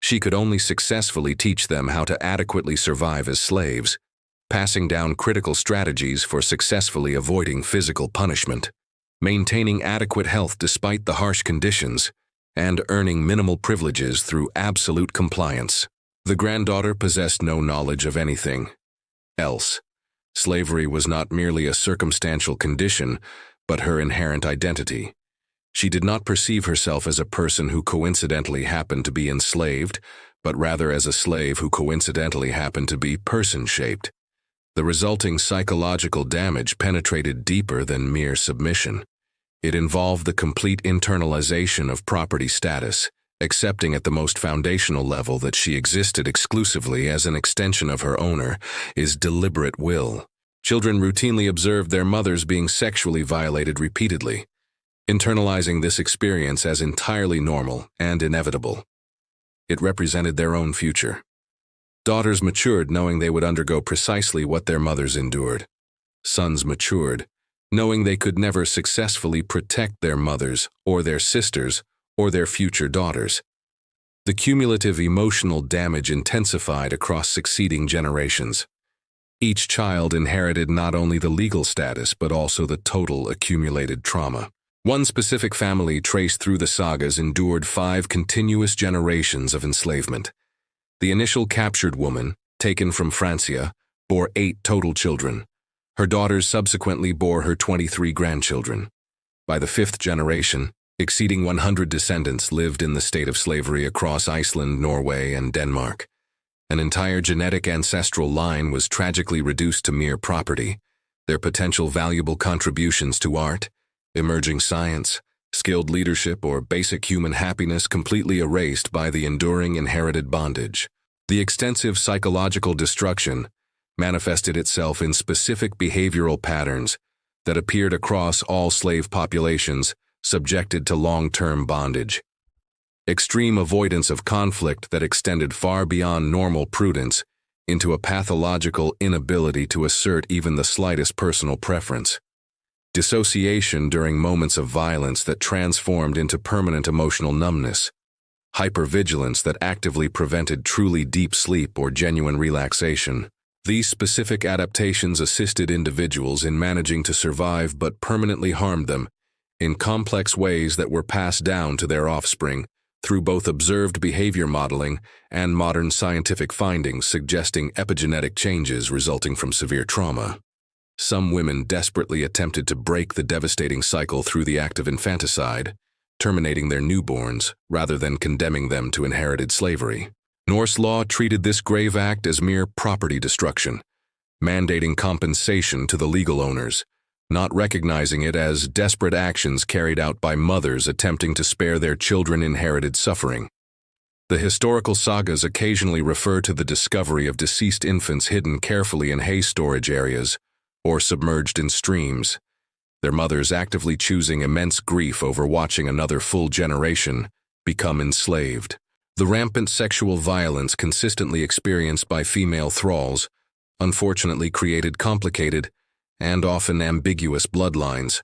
She could only successfully teach them how to adequately survive as slaves, passing down critical strategies for successfully avoiding physical punishment, maintaining adequate health despite the harsh conditions, and earning minimal privileges through absolute compliance. The granddaughter possessed no knowledge of anything else. Slavery was not merely a circumstantial condition, but her inherent identity. She did not perceive herself as a person who coincidentally happened to be enslaved, but rather as a slave who coincidentally happened to be person-shaped. The resulting psychological damage penetrated deeper than mere submission. It involved the complete internalization of property status, accepting at the most foundational level that she existed exclusively as an extension of her owner, is deliberate will. Children routinely observed their mothers being sexually violated repeatedly, internalizing this experience as entirely normal and inevitable. It represented their own future. Daughters matured knowing they would undergo precisely what their mothers endured. Sons matured, knowing they could never successfully protect their mothers or their sisters or their future daughters. The cumulative emotional damage intensified across succeeding generations. Each child inherited not only the legal status but also the total accumulated trauma. One specific family traced through the sagas endured 5 continuous generations of enslavement. The initial captured woman, taken from Francia, bore 8 total children. Her daughters subsequently bore her 23 grandchildren. By the 5th generation, exceeding 100 descendants lived in the state of slavery across Iceland, Norway, and Denmark. An entire genetic ancestral line was tragically reduced to mere property, their potential valuable contributions to art, emerging science, skilled leadership, or basic human happiness completely erased by the enduring inherited bondage. The extensive psychological destruction manifested itself in specific behavioral patterns that appeared across all slave populations subjected to long-term bondage. Extreme avoidance of conflict that extended far beyond normal prudence into a pathological inability to assert even the slightest personal preference. Dissociation during moments of violence that transformed into permanent emotional numbness. Hypervigilance that actively prevented truly deep sleep or genuine relaxation. These specific adaptations assisted individuals in managing to survive but permanently harmed them in complex ways that were passed down to their offspring through both observed behavior modeling and modern scientific findings suggesting epigenetic changes resulting from severe trauma. Some women desperately attempted to break the devastating cycle through the act of infanticide, terminating their newborns rather than condemning them to inherited slavery. Norse law treated this grave act as mere property destruction, mandating compensation to the legal owners, not recognizing it as desperate actions carried out by mothers attempting to spare their children inherited suffering. The historical sagas occasionally refer to the discovery of deceased infants hidden carefully in hay storage areas or submerged in streams, their mothers actively choosing immense grief over watching another full generation become enslaved. The rampant sexual violence consistently experienced by female thralls unfortunately created complicated and often ambiguous bloodlines.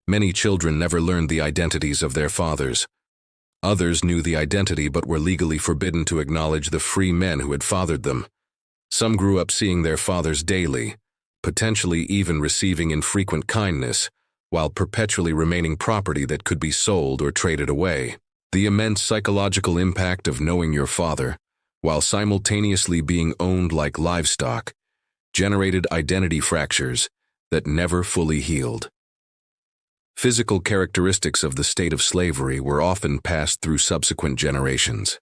Many children never learned the identities of their fathers. Others knew the identity but were legally forbidden to acknowledge the free men who had fathered them. Some grew up seeing their fathers daily, potentially even receiving infrequent kindness, while perpetually remaining property that could be sold or traded away. The immense psychological impact of knowing your father, while simultaneously being owned like livestock, generated identity fractures that never fully healed. Physical characteristics of the state of slavery were often passed through subsequent generations.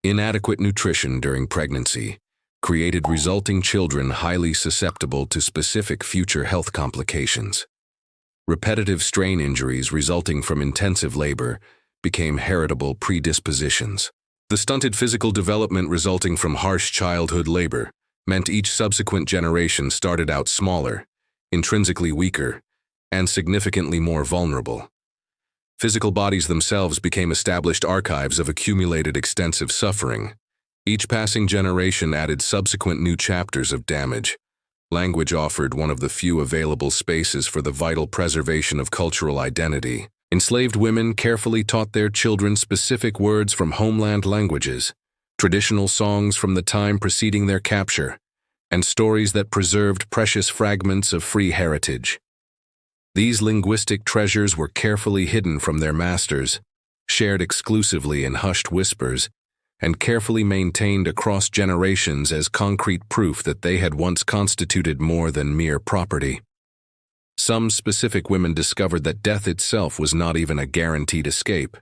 Inadequate nutrition during pregnancy created resulting children highly susceptible to specific future health complications. Repetitive strain injuries resulting from intensive labor became heritable predispositions. The stunted physical development resulting from harsh childhood labor meant each subsequent generation started out smaller, intrinsically weaker, and significantly more vulnerable. Physical bodies themselves became established archives of accumulated extensive suffering. Each passing generation added subsequent new chapters of damage. Language offered one of the few available spaces for the vital preservation of cultural identity. Enslaved women carefully taught their children specific words from homeland languages, traditional songs from the time preceding their capture, and stories that preserved precious fragments of free heritage. These linguistic treasures were carefully hidden from their masters, shared exclusively in hushed whispers, and carefully maintained across generations as concrete proof that they had once constituted more than mere property. Some specific women discovered that death itself was not even a guaranteed escape,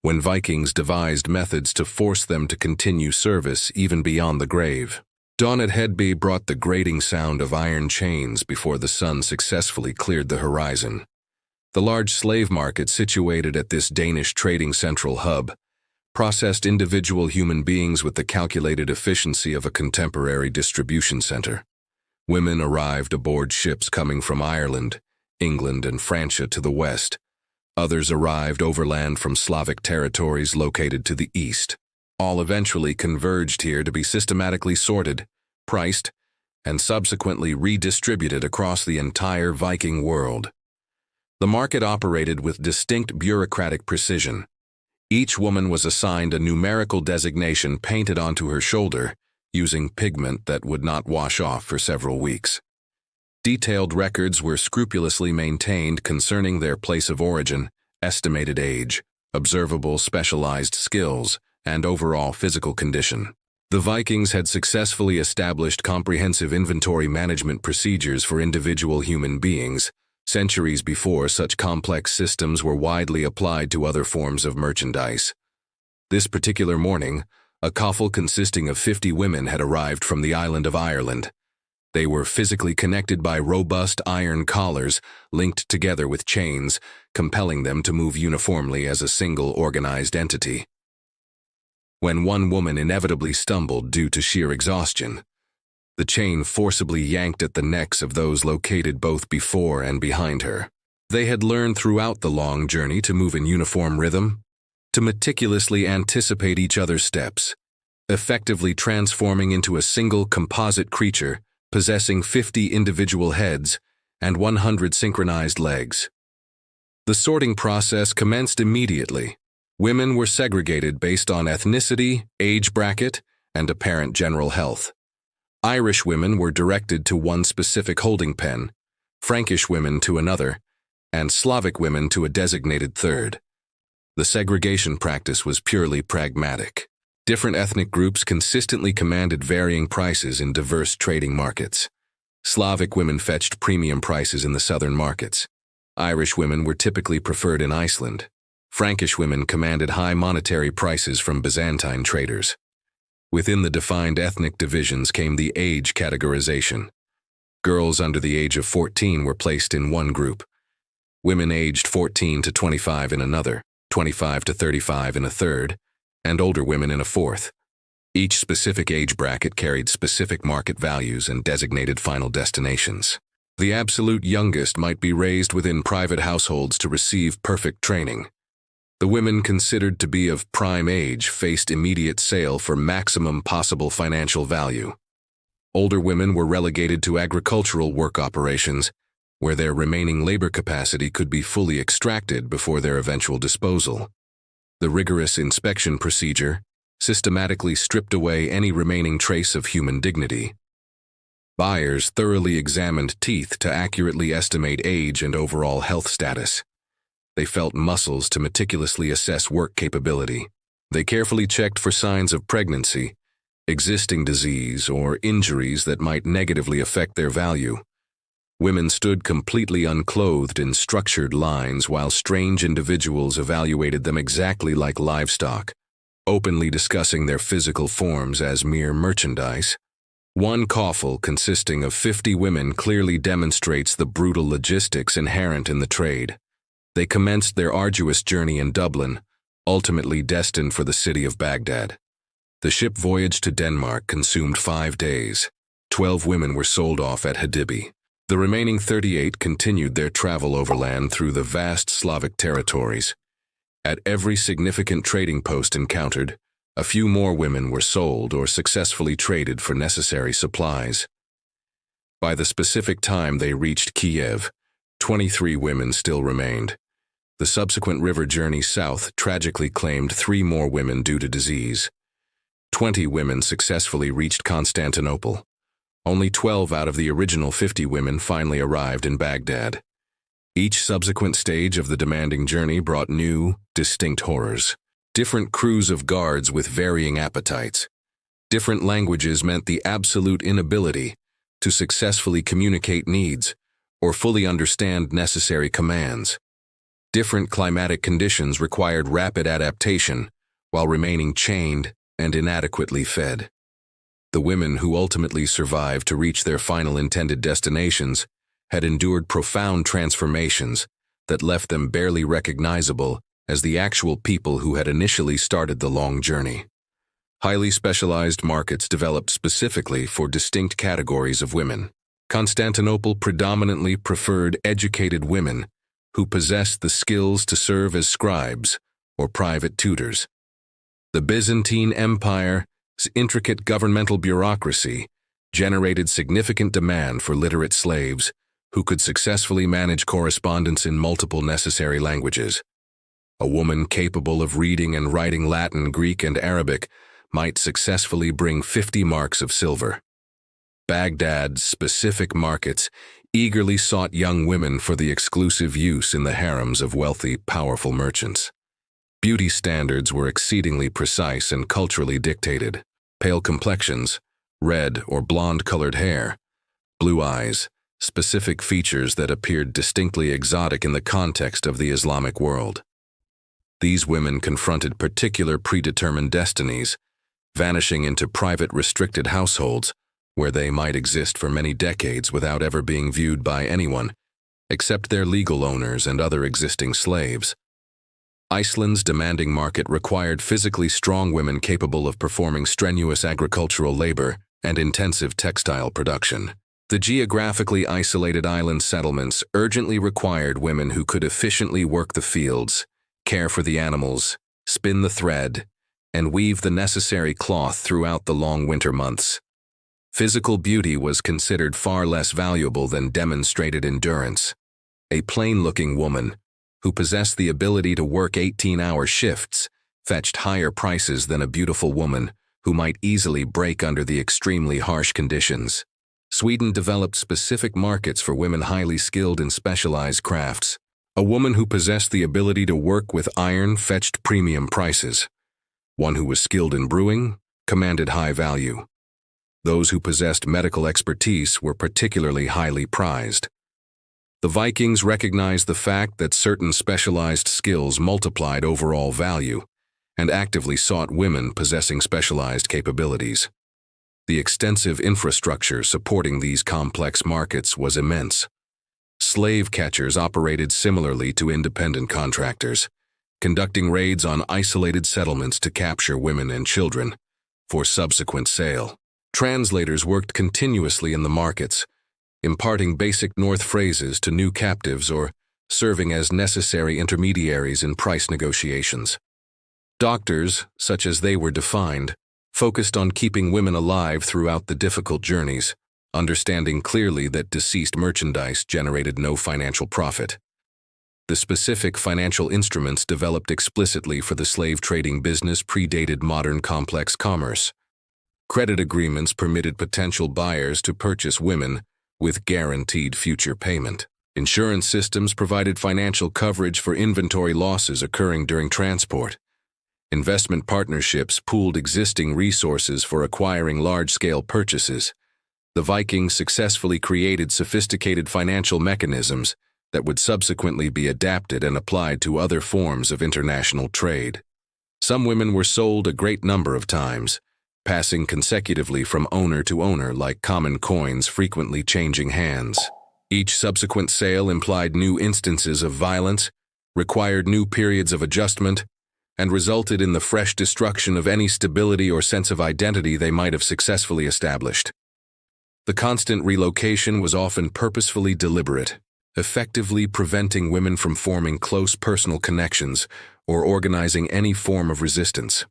when Vikings devised methods to force them to continue service even beyond the grave. Dawn at Hedby brought the grating sound of iron chains before the sun successfully cleared the horizon. The large slave market situated at this Danish trading central hub processed individual human beings with the calculated efficiency of a contemporary distribution center. Women arrived aboard ships coming from Ireland, England, and Francia to the west. Others arrived overland from Slavic territories located to the east. All eventually converged here to be systematically sorted, priced, and subsequently redistributed across the entire Viking world. The market operated with distinct bureaucratic precision. Each woman was assigned a numerical designation painted onto her shoulder, using pigment that would not wash off for several weeks. Detailed records were scrupulously maintained concerning their place of origin, estimated age, observable specialized skills, and overall physical condition. The Vikings had successfully established comprehensive inventory management procedures for individual human beings, centuries before such complex systems were widely applied to other forms of merchandise. This particular morning, a coffle consisting of 50 women had arrived from the island of Ireland. They were physically connected by robust iron collars linked together with chains, compelling them to move uniformly as a single organized entity. When one woman inevitably stumbled due to sheer exhaustion, the chain forcibly yanked at the necks of those located both before and behind her. They had learned throughout the long journey to move in uniform rhythm, to meticulously anticipate each other's steps, effectively transforming into a single composite creature possessing 50 individual heads and 100 synchronized legs. The sorting process commenced immediately. Women were segregated based on ethnicity, age bracket, and apparent general health. Irish women were directed to one specific holding pen, Frankish women to another, and Slavic women to a designated third. The segregation practice was purely pragmatic. Different ethnic groups consistently commanded varying prices in diverse trading markets. Slavic women fetched premium prices in the southern markets. Irish women were typically preferred in Iceland. Frankish women commanded high monetary prices from Byzantine traders. Within the defined ethnic divisions came the age categorization. Girls under the age of 14 were placed in one group, women aged 14 to 25 in another, 25 to 35 in a third, and older women in a fourth. Each specific age bracket carried specific market values and designated final destinations. The absolute youngest might be raised within private households to receive perfect training. The women considered to be of prime age faced immediate sale for maximum possible financial value. Older women were relegated to agricultural work operations, where their remaining labor capacity could be fully extracted before their eventual disposal. The rigorous inspection procedure systematically stripped away any remaining trace of human dignity. Buyers thoroughly examined teeth to accurately estimate age and overall health status. They felt muscles to meticulously assess work capability. They carefully checked for signs of pregnancy, existing disease, or injuries that might negatively affect their value. Women stood completely unclothed in structured lines while strange individuals evaluated them exactly like livestock, openly discussing their physical forms as mere merchandise. One coffle consisting of 50 women clearly demonstrates the brutal logistics inherent in the trade. They commenced their arduous journey in Dublin, ultimately destined for the city of Baghdad. The ship voyage to Denmark consumed 5 days. 12 women were sold off at Hadibi. The remaining 38 continued their travel overland through the vast Slavic territories. At every significant trading post encountered, a few more women were sold or successfully traded for necessary supplies. By the specific time they reached Kiev, 23 women still remained. The subsequent river journey south tragically claimed 3 more women due to disease. 20 women successfully reached Constantinople. Only 12 out of the original 50 women finally arrived in Baghdad. Each subsequent stage of the demanding journey brought new, distinct horrors. Different crews of guards with varying appetites. Different languages meant the absolute inability to successfully communicate needs or fully understand necessary commands. Different climatic conditions required rapid adaptation while remaining chained and inadequately fed. The women who ultimately survived to reach their final intended destinations had endured profound transformations that left them barely recognizable as the actual people who had initially started the long journey. Highly specialized markets developed specifically for distinct categories of women. Constantinople predominantly preferred educated women who possessed the skills to serve as scribes or private tutors. The Byzantine Empire's intricate governmental bureaucracy generated significant demand for literate slaves who could successfully manage correspondence in multiple necessary languages. A woman capable of reading and writing Latin, Greek, and Arabic might successfully bring 50 marks of silver. Baghdad's specific markets eagerly sought young women for the exclusive use in the harems of wealthy, powerful merchants. Beauty standards were exceedingly precise and culturally dictated. Pale complexions, red or blonde-colored hair, blue eyes, specific features that appeared distinctly exotic in the context of the Islamic world. These women confronted particular predetermined destinies, vanishing into private restricted households where they might exist for many decades without ever being viewed by anyone, except their legal owners and other existing slaves. Iceland's demanding market required physically strong women capable of performing strenuous agricultural labor and intensive textile production. The geographically isolated island settlements urgently required women who could efficiently work the fields, care for the animals, spin the thread, and weave the necessary cloth throughout the long winter months. Physical beauty was considered far less valuable than demonstrated endurance. A plain-looking woman, who possessed the ability to work 18-hour shifts, fetched higher prices than a beautiful woman who might easily break under the extremely harsh conditions. Sweden developed specific markets for women highly skilled in specialized crafts. A woman who possessed the ability to work with iron fetched premium prices. One who was skilled in brewing commanded high value. Those who possessed medical expertise were particularly highly prized. The Vikings recognized the fact that certain specialized skills multiplied overall value and actively sought women possessing specialized capabilities. The extensive infrastructure supporting these complex markets was immense. Slave catchers operated similarly to independent contractors, conducting raids on isolated settlements to capture women and children for subsequent sale. Translators worked continuously in the markets, imparting basic North phrases to new captives or serving as necessary intermediaries in price negotiations. Doctors, such as they were defined, focused on keeping women alive throughout the difficult journeys, understanding clearly that deceased merchandise generated no financial profit. The specific financial instruments developed explicitly for the slave trading business predated modern complex commerce. Credit agreements permitted potential buyers to purchase women with guaranteed future payment. Insurance systems provided financial coverage for inventory losses occurring during transport. Investment partnerships pooled existing resources for acquiring large-scale purchases, The Vikings successfully created sophisticated financial mechanisms that would subsequently be adapted and applied to other forms of international trade. Some women were sold a great number of times, passing consecutively from owner to owner like common coins frequently changing hands. Each subsequent sale implied new instances of violence, required new periods of adjustment, and resulted in the fresh destruction of any stability or sense of identity they might have successfully established. The constant relocation was often purposefully deliberate, effectively preventing women from forming close personal connections or organizing any form of resistance.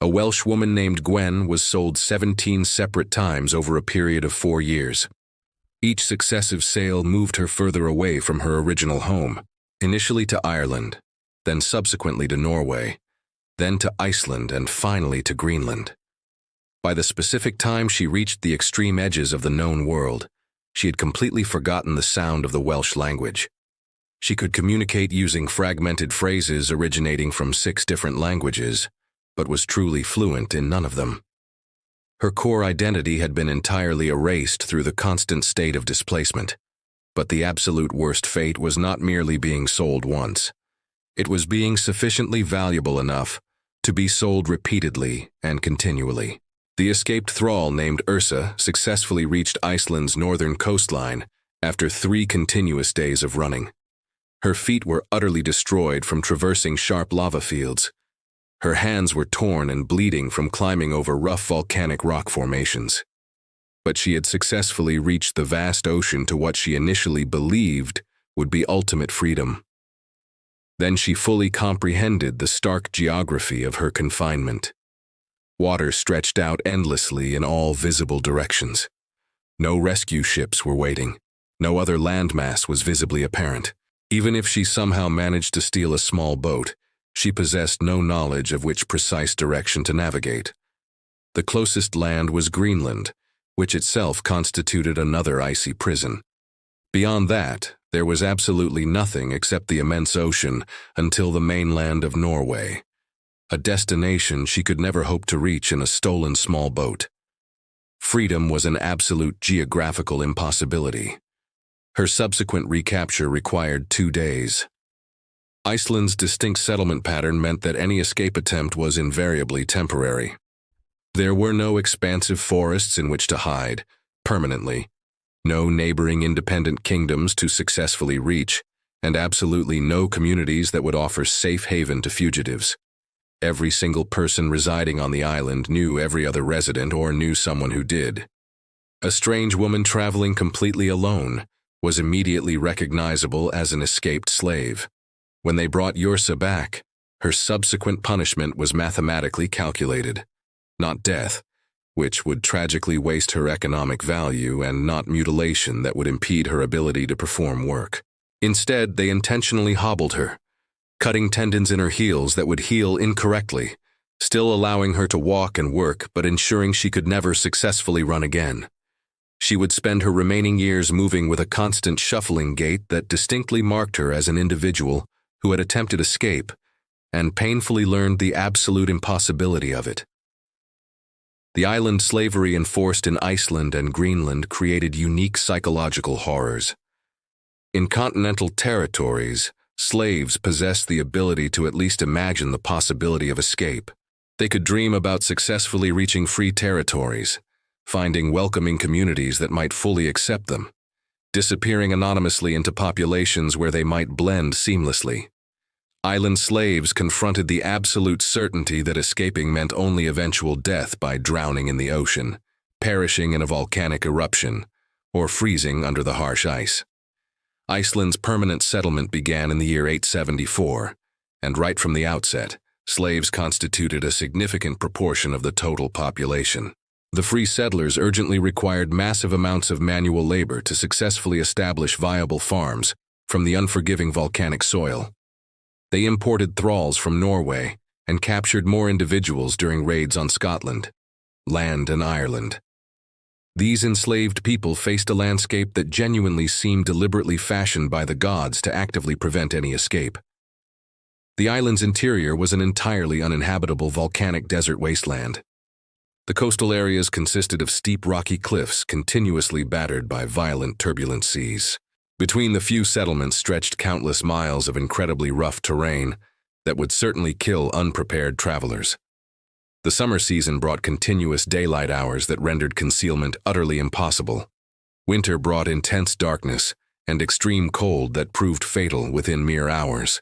A Welsh woman named Gwen was sold 17 separate times over a period of 4 years. Each successive sale moved her further away from her original home, initially to Ireland, then subsequently to Norway, then to Iceland, and finally to Greenland. By the specific time she reached the extreme edges of the known world, she had completely forgotten the sound of the Welsh language. She could communicate using fragmented phrases originating from 6 different languages, but was truly fluent in none of them. Her core identity had been entirely erased through the constant state of displacement. But the absolute worst fate was not merely being sold once. It was being sufficiently valuable enough to be sold repeatedly and continually. The escaped thrall named Ursa successfully reached Iceland's northern coastline after 3 continuous days of running. Her feet were utterly destroyed from traversing sharp lava fields. Her hands were torn and bleeding from climbing over rough volcanic rock formations. But she had successfully reached the vast ocean to what she initially believed would be ultimate freedom. Then she fully comprehended the stark geography of her confinement. Water stretched out endlessly in all visible directions. No rescue ships were waiting. No other landmass was visibly apparent. Even if she somehow managed to steal a small boat, she possessed no knowledge of which precise direction to navigate. The closest land was Greenland, which itself constituted another icy prison. Beyond that, there was absolutely nothing except the immense ocean until the mainland of Norway, a destination she could never hope to reach in a stolen small boat. Freedom was an absolute geographical impossibility. Her subsequent recapture required 2 days. Iceland's distinct settlement pattern meant that any escape attempt was invariably temporary. There were no expansive forests in which to hide, permanently, no neighboring independent kingdoms to successfully reach, and absolutely no communities that would offer safe haven to fugitives. Every single person residing on the island knew every other resident or knew someone who did. A strange woman traveling completely alone was immediately recognizable as an escaped slave. When they brought Ursa back, her subsequent punishment was mathematically calculated. Not death, which would tragically waste her economic value, and not mutilation that would impede her ability to perform work. Instead, they intentionally hobbled her, cutting tendons in her heels that would heal incorrectly, still allowing her to walk and work but ensuring she could never successfully run again. She would spend her remaining years moving with a constant shuffling gait that distinctly marked her as an individual who had attempted escape and painfully learned the absolute impossibility of it. The island slavery enforced in Iceland and Greenland created unique psychological horrors. In continental territories, slaves possessed the ability to at least imagine the possibility of escape. They could dream about successfully reaching free territories, finding welcoming communities that might fully accept them, disappearing anonymously into populations where they might blend seamlessly. Island slaves confronted the absolute certainty that escaping meant only eventual death by drowning in the ocean, perishing in a volcanic eruption, or freezing under the harsh ice. Iceland's permanent settlement began in the year 874, and right from the outset, slaves constituted a significant proportion of the total population. The free settlers urgently required massive amounts of manual labor to successfully establish viable farms from the unforgiving volcanic soil. They imported thralls from Norway and captured more individuals during raids on Scotland, land, and Ireland. These enslaved people faced a landscape that genuinely seemed deliberately fashioned by the gods to actively prevent any escape. The island's interior was an entirely uninhabitable volcanic desert wasteland. The coastal areas consisted of steep rocky cliffs continuously battered by violent turbulent seas. Between the few settlements stretched countless miles of incredibly rough terrain that would certainly kill unprepared travelers. The summer season brought continuous daylight hours that rendered concealment utterly impossible. Winter brought intense darkness and extreme cold that proved fatal within mere hours.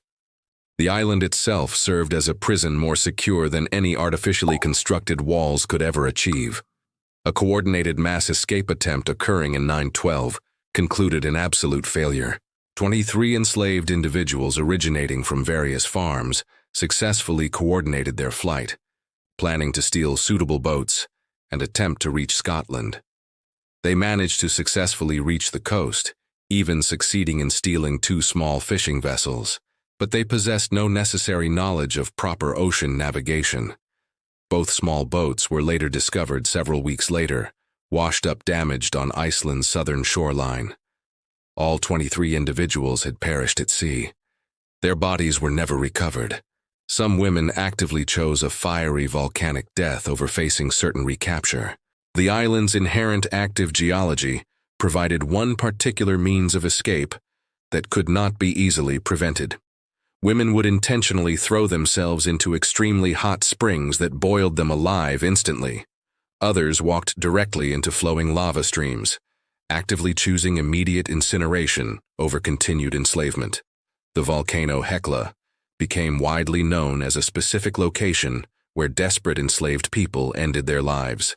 The island itself served as a prison more secure than any artificially constructed walls could ever achieve. A coordinated mass escape attempt occurring in 912 concluded in absolute failure. 23 enslaved individuals originating from various farms successfully coordinated their flight, planning to steal suitable boats and attempt to reach Scotland. They managed to successfully reach the coast, even succeeding in stealing 2 small fishing vessels, but they possessed no necessary knowledge of proper ocean navigation. Both small boats were later discovered several weeks later, washed up damaged on Iceland's southern shoreline. All 23 individuals had perished at sea. Their bodies were never recovered. Some women actively chose a fiery volcanic death over facing certain recapture. The island's inherent active geology provided one particular means of escape that could not be easily prevented. Women would intentionally throw themselves into extremely hot springs that boiled them alive instantly. Others walked directly into flowing lava streams, actively choosing immediate incineration over continued enslavement. The volcano Hekla became widely known as a specific location where desperate enslaved people ended their lives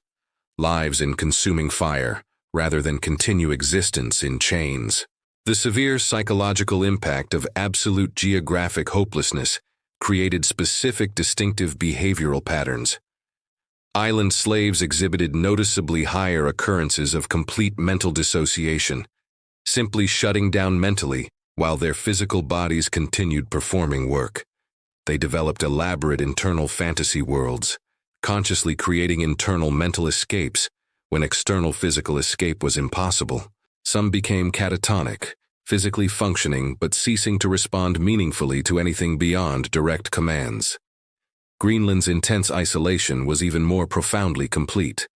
in consuming fire rather than continue existence in chains. The severe psychological impact of absolute geographic hopelessness created specific distinctive behavioral patterns. Island slaves exhibited noticeably higher occurrences of complete mental dissociation, simply shutting down mentally while their physical bodies continued performing work. They developed elaborate internal fantasy worlds, consciously creating internal mental escapes when external physical escape was impossible. Some became catatonic, physically functioning but ceasing to respond meaningfully to anything beyond direct commands. Greenland's intense isolation was even more profoundly complete.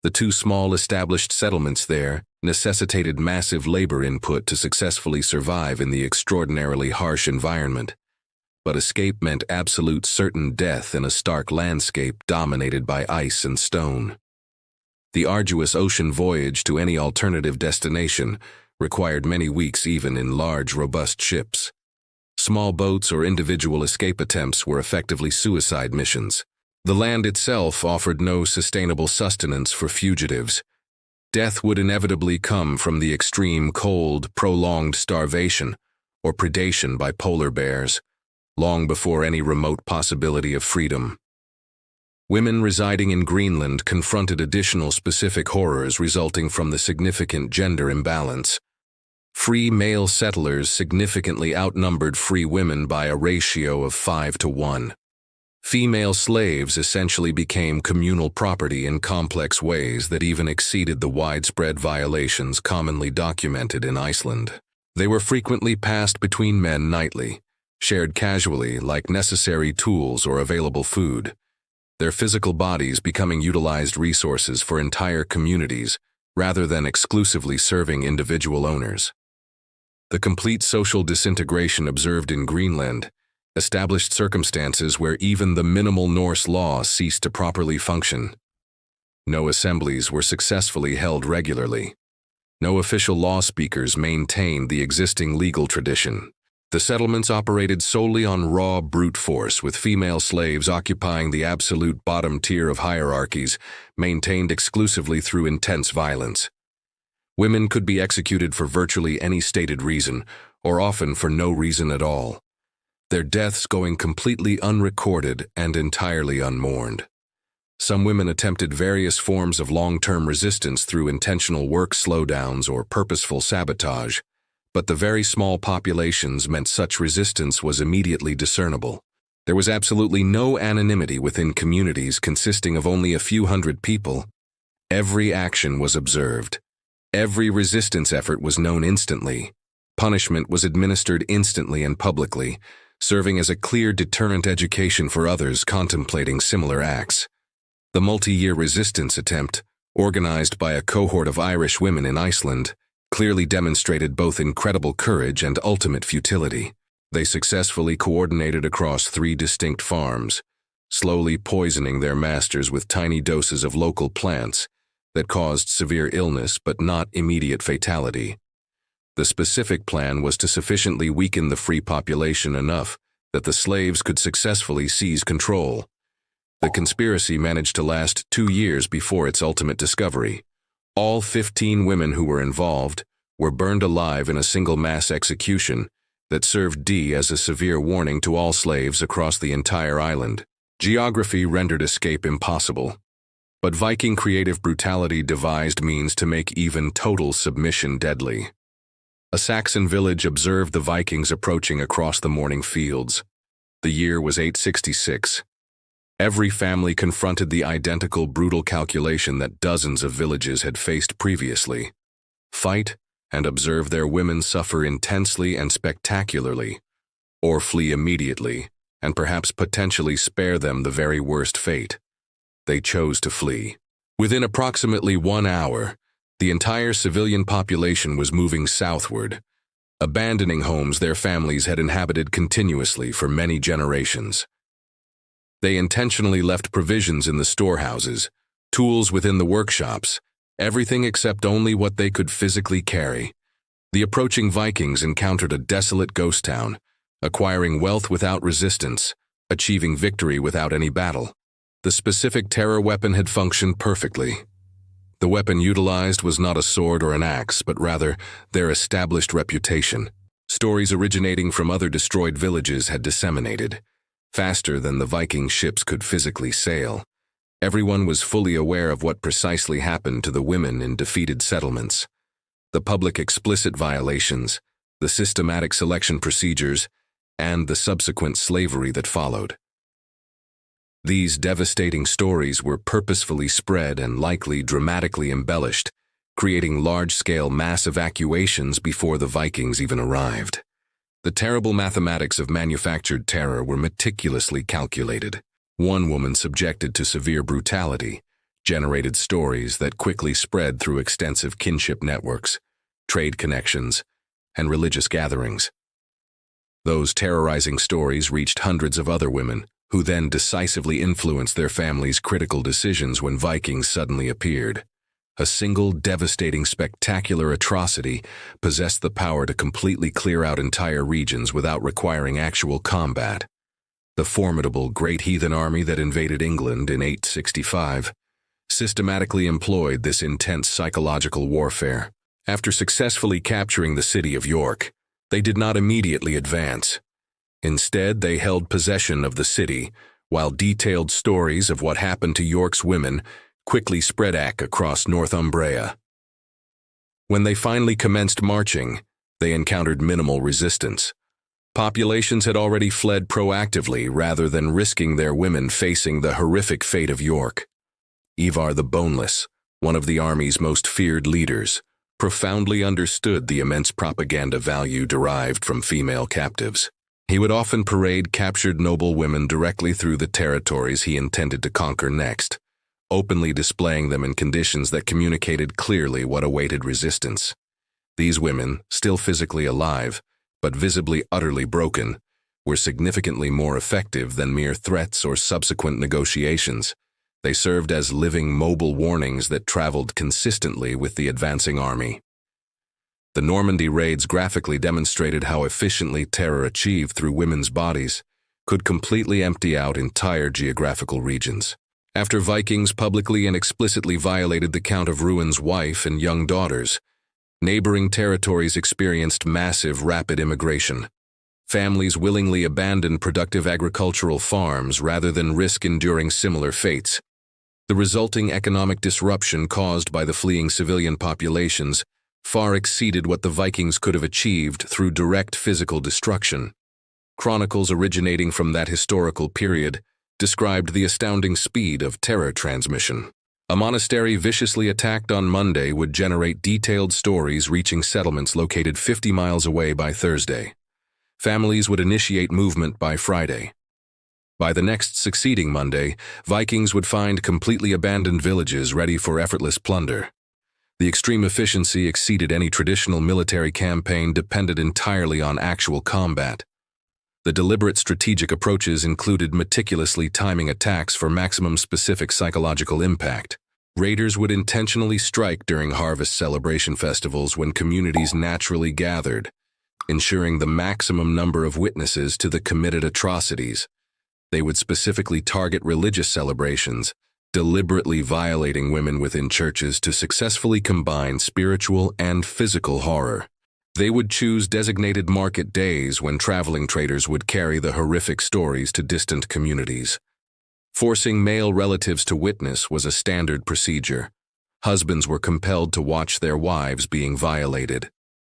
The 2 small established settlements there necessitated massive labor input to successfully survive in the extraordinarily harsh environment. But escape meant absolute certain death in a stark landscape dominated by ice and stone. The arduous ocean voyage to any alternative destination required many weeks even in large, robust ships. Small boats or individual escape attempts were effectively suicide missions. The land itself offered no sustainable sustenance for fugitives. Death would inevitably come from the extreme cold, prolonged starvation, or predation by polar bears, long before any remote possibility of freedom. Women residing in Greenland confronted additional specific horrors resulting from the significant gender imbalance. Free male settlers significantly outnumbered free women by a ratio of 5 to 1. Female slaves essentially became communal property in complex ways that even exceeded the widespread violations commonly documented in Iceland. They were frequently passed between men nightly, shared casually like necessary tools or available food, their physical bodies becoming utilized resources for entire communities rather than exclusively serving individual owners. The complete social disintegration observed in Greenland established circumstances where even the minimal Norse law ceased to properly function. No assemblies were successfully held regularly. No official law speakers maintained the existing legal tradition. The settlements operated solely on raw brute force, with female slaves occupying the absolute bottom tier of hierarchies, maintained exclusively through intense violence. Women could be executed for virtually any stated reason, or often for no reason at all, their deaths going completely unrecorded and entirely unmourned. Some women attempted various forms of long-term resistance through intentional work slowdowns or purposeful sabotage, but the very small populations meant such resistance was immediately discernible. There was absolutely no anonymity within communities consisting of only a few hundred people. Every action was observed. Every resistance effort was known instantly. Punishment was administered instantly and publicly, serving as a clear deterrent education for others contemplating similar acts. The multi-year resistance attempt, organized by a cohort of Irish women in Iceland, clearly demonstrated both incredible courage and ultimate futility. They successfully coordinated across 3 distinct farms, slowly poisoning their masters with tiny doses of local plants that caused severe illness but not immediate fatality. The specific plan was to sufficiently weaken the free population enough that the slaves could successfully seize control. The conspiracy managed to last 2 years before its ultimate discovery. All 15 women who were involved were burned alive in a single mass execution that served as a severe warning to all slaves across the entire island. Geography rendered escape impossible, but Viking creative brutality devised means to make even total submission deadly. A Saxon village observed the Vikings approaching across the morning fields. The year was 866. Every family confronted the identical brutal calculation that dozens of villages had faced previously. Fight and observe their women suffer intensely and spectacularly, or flee immediately, and perhaps potentially spare them the very worst fate. They chose to flee. Within approximately 1 hour, the entire civilian population was moving southward, abandoning homes their families had inhabited continuously for many generations. They intentionally left provisions in the storehouses, tools within the workshops, everything except only what they could physically carry. The approaching Vikings encountered a desolate ghost town, acquiring wealth without resistance, achieving victory without any battle. The specific terror weapon had functioned perfectly. The weapon utilized was not a sword or an axe, but rather their established reputation. Stories originating from other destroyed villages had disseminated, faster than the Viking ships could physically sail. Everyone was fully aware of what precisely happened to the women in defeated settlements. The public explicit violations, the systematic selection procedures, and the subsequent slavery that followed. These devastating stories were purposefully spread and likely dramatically embellished, creating large-scale mass evacuations before the Vikings even arrived. The terrible mathematics of manufactured terror were meticulously calculated. One woman subjected to severe brutality generated stories that quickly spread through extensive kinship networks, trade connections, and religious gatherings. Those terrorizing stories reached hundreds of other women, who then decisively influenced their families' critical decisions when Vikings suddenly appeared. A single devastating spectacular atrocity possessed the power to completely clear out entire regions without requiring actual combat. The formidable Great Heathen Army that invaded England in 865 systematically employed this intense psychological warfare. After successfully capturing the city of York, they did not immediately advance. Instead, they held possession of the city, while detailed stories of what happened to York's women quickly spread across Northumbria. When they finally commenced marching, they encountered minimal resistance. Populations had already fled proactively rather than risking their women facing the horrific fate of York. Ivar the Boneless, one of the army's most feared leaders, profoundly understood the immense propaganda value derived from female captives. He would often parade captured noble women directly through the territories he intended to conquer next, openly displaying them in conditions that communicated clearly what awaited resistance. These women, still physically alive, but visibly utterly broken, were significantly more effective than mere threats or subsequent negotiations. They served as living mobile warnings that traveled consistently with the advancing army. The Normandy raids graphically demonstrated how efficiently terror achieved through women's bodies could completely empty out entire geographical regions. After Vikings publicly and explicitly violated the Count of Ruin's wife and young daughters, neighboring territories experienced massive rapid immigration. Families willingly abandoned productive agricultural farms rather than risk enduring similar fates. The resulting economic disruption caused by the fleeing civilian populations far exceeded what the Vikings could have achieved through direct physical destruction. Chronicles originating from that historical period described the astounding speed of terror transmission. A monastery viciously attacked on Monday would generate detailed stories reaching settlements located 50 miles away by Thursday. Families would initiate movement by Friday. By the next succeeding Monday, Vikings would find completely abandoned villages ready for effortless plunder. The extreme efficiency exceeded any traditional military campaign depended entirely on actual combat. The deliberate strategic approaches included meticulously timing attacks for maximum specific psychological impact. Raiders would intentionally strike during harvest celebration festivals when communities naturally gathered, ensuring the maximum number of witnesses to the committed atrocities. They would specifically target religious celebrations, deliberately violating women within churches to successfully combine spiritual and physical horror. They would choose designated market days when traveling traders would carry the horrific stories to distant communities. Forcing male relatives to witness was a standard procedure. Husbands were compelled to watch their wives being violated.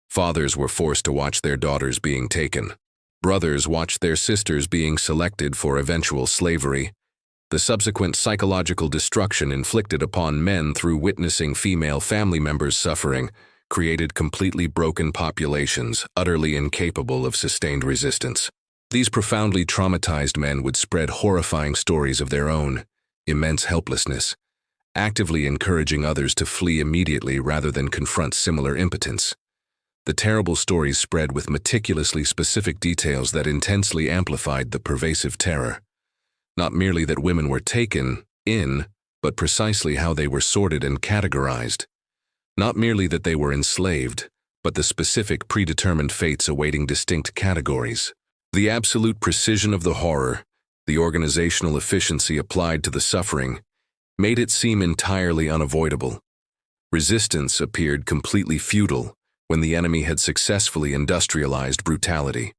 Fathers were forced to watch their daughters being taken. Brothers watched their sisters being selected for eventual slavery. The subsequent psychological destruction inflicted upon men through witnessing female family members suffering created completely broken populations, utterly incapable of sustained resistance. These profoundly traumatized men would spread horrifying stories of their own immense helplessness, actively encouraging others to flee immediately rather than confront similar impotence. The terrible stories spread with meticulously specific details that intensely amplified the pervasive terror. Not merely that women were taken in, but precisely how they were sorted and categorized. Not merely that they were enslaved, but the specific predetermined fates awaiting distinct categories. The absolute precision of the horror, the organizational efficiency applied to the suffering, made it seem entirely unavoidable. Resistance appeared completely futile when the enemy had successfully industrialized brutality.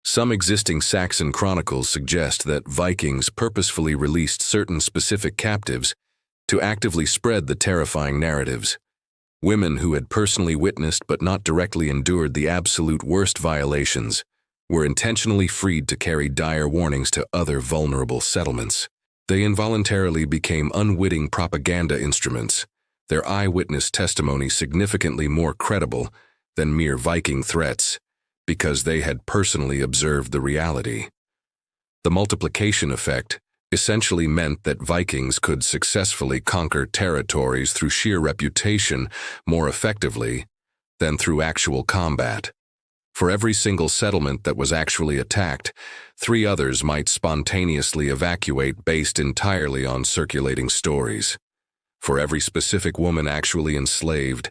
Some existing Saxon chronicles suggest that Vikings purposefully released certain specific captives to actively spread the terrifying narratives. Women who had personally witnessed but not directly endured the absolute worst violations were intentionally freed to carry dire warnings to other vulnerable settlements. They involuntarily became unwitting propaganda instruments, their eyewitness testimony significantly more credible than mere Viking threats, because they had personally observed the reality. The multiplication effect essentially meant that Vikings could successfully conquer territories through sheer reputation more effectively than through actual combat. For every single settlement that was actually attacked, 3 others might spontaneously evacuate based entirely on circulating stories. For every specific woman actually enslaved,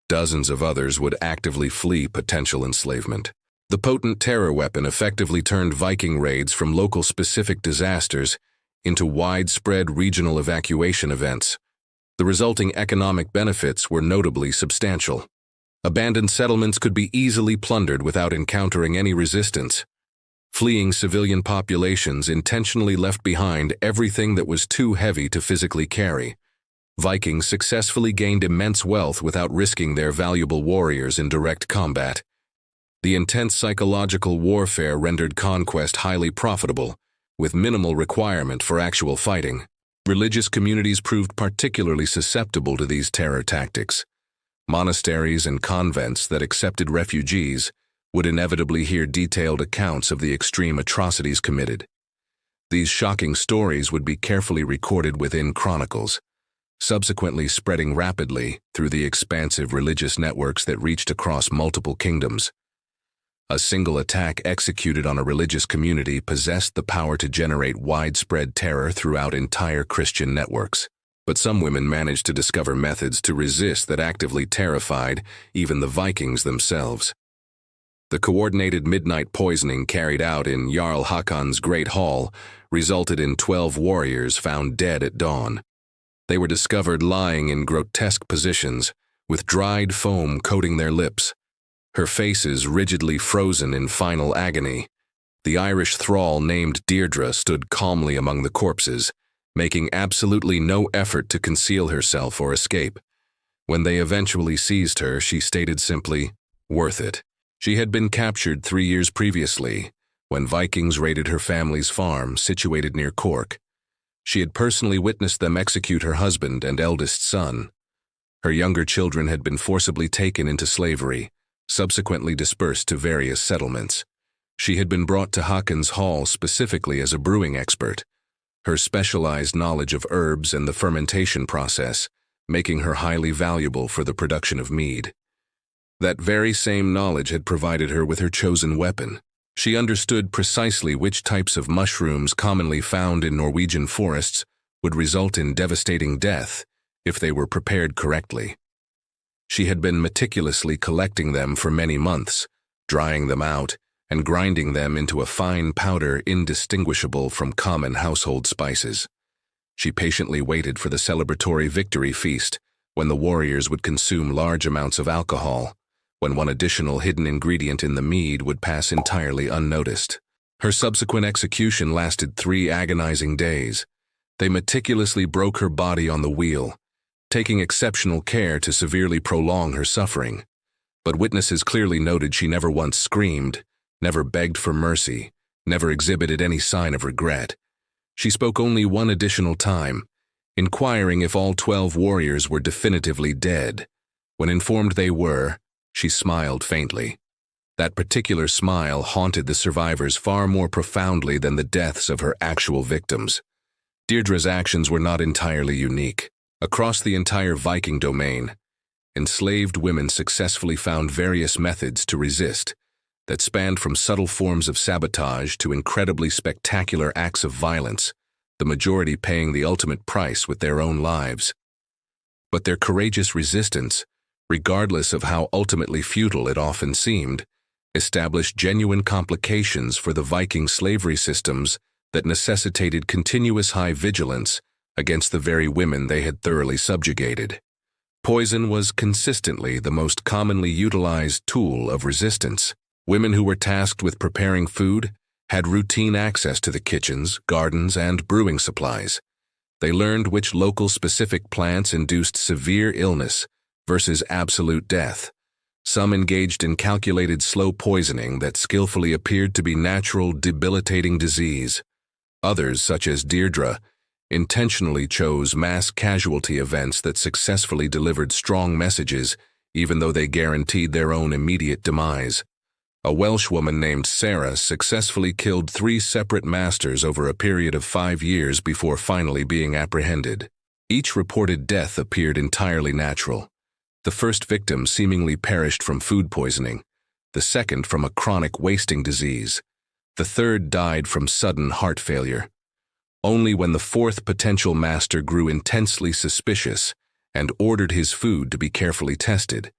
dozens of others would actively flee potential enslavement. The potent terror weapon effectively turned Viking raids from local specific disasters into widespread regional evacuation events. The resulting economic benefits were notably substantial. Abandoned settlements could be easily plundered without encountering any resistance. Fleeing civilian populations intentionally left behind everything that was too heavy to physically carry. Vikings successfully gained immense wealth without risking their valuable warriors in direct combat. The intense psychological warfare rendered conquest highly profitable, with minimal requirement for actual fighting. Religious communities proved particularly susceptible to these terror tactics. Monasteries and convents that accepted refugees would inevitably hear detailed accounts of the extreme atrocities committed. These shocking stories would be carefully recorded within chronicles, subsequently spreading rapidly through the expansive religious networks that reached across multiple kingdoms. A single attack executed on a religious community possessed the power to generate widespread terror throughout entire Christian networks. But some women managed to discover methods to resist that actively terrified even the Vikings themselves. The coordinated midnight poisoning carried out in Jarl Hakon's Great Hall resulted in 12 warriors found dead at dawn. They were discovered lying in grotesque positions, with dried foam coating their lips, her faces rigidly frozen in final agony. The Irish thrall named Deirdre stood calmly among the corpses, making absolutely no effort to conceal herself or escape. When they eventually seized her, she stated simply, "Worth it." She had been captured 3 years previously, when Vikings raided her family's farm situated near Cork. She had personally witnessed them execute her husband and eldest son. Her younger children had been forcibly taken into slavery, subsequently dispersed to various settlements. She had been brought to Haakon's hall specifically as a brewing expert, her specialized knowledge of herbs and the fermentation process making her highly valuable for the production of mead. That very same knowledge had provided her with her chosen weapon. She understood precisely which types of mushrooms commonly found in Norwegian forests would result in devastating death if they were prepared correctly. She had been meticulously collecting them for many months, drying them out, and grinding them into a fine powder indistinguishable from common household spices. She patiently waited for the celebratory victory feast, when the warriors would consume large amounts of alcohol, when one additional hidden ingredient in the mead would pass entirely unnoticed. Her subsequent execution lasted 3 agonizing days. They meticulously broke her body on the wheel, taking exceptional care to severely prolong her suffering. But witnesses clearly noted she never once screamed, never begged for mercy, never exhibited any sign of regret. She spoke only one additional time, inquiring if all 12 warriors were definitively dead. When informed they were, she smiled faintly. That particular smile haunted the survivors far more profoundly than the deaths of her actual victims. Deirdre's actions were not entirely unique. Across the entire Viking domain, enslaved women successfully found various methods to resist that spanned from subtle forms of sabotage to incredibly spectacular acts of violence, the majority paying the ultimate price with their own lives. But their courageous resistance, regardless of how ultimately futile it often seemed, established genuine complications for the Viking slavery systems that necessitated continuous high vigilance against the very women they had thoroughly subjugated. Poison was consistently the most commonly utilized tool of resistance. Women who were tasked with preparing food had routine access to the kitchens, gardens, and brewing supplies. They learned which local specific plants induced severe illness versus absolute death. Some engaged in calculated slow poisoning that skillfully appeared to be natural, debilitating disease. Others, such as Deirdre, intentionally chose mass casualty events that successfully delivered strong messages, even though they guaranteed their own immediate demise. A Welsh woman named Sarah successfully killed 3 separate masters over a period of 5 years before finally being apprehended. Each reported death appeared entirely natural. The first victim seemingly perished from food poisoning, the second from a chronic wasting disease. The third died from sudden heart failure. Only when the 4th potential master grew intensely suspicious and ordered his food to be carefully tested,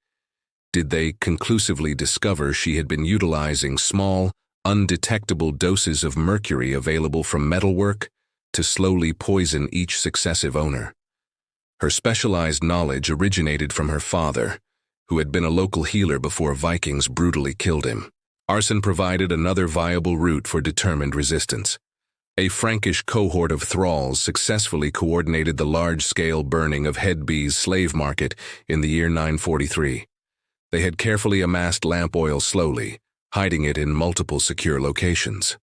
did they conclusively discover she had been utilizing small, undetectable doses of mercury available from metalwork to slowly poison each successive owner. Her specialized knowledge originated from her father, who had been a local healer before Vikings brutally killed him. Arson provided another viable route for determined resistance. A Frankish cohort of thralls successfully coordinated the large-scale burning of Hedby's slave market in the year 943. They had carefully amassed lamp oil slowly, hiding it in multiple secure locations.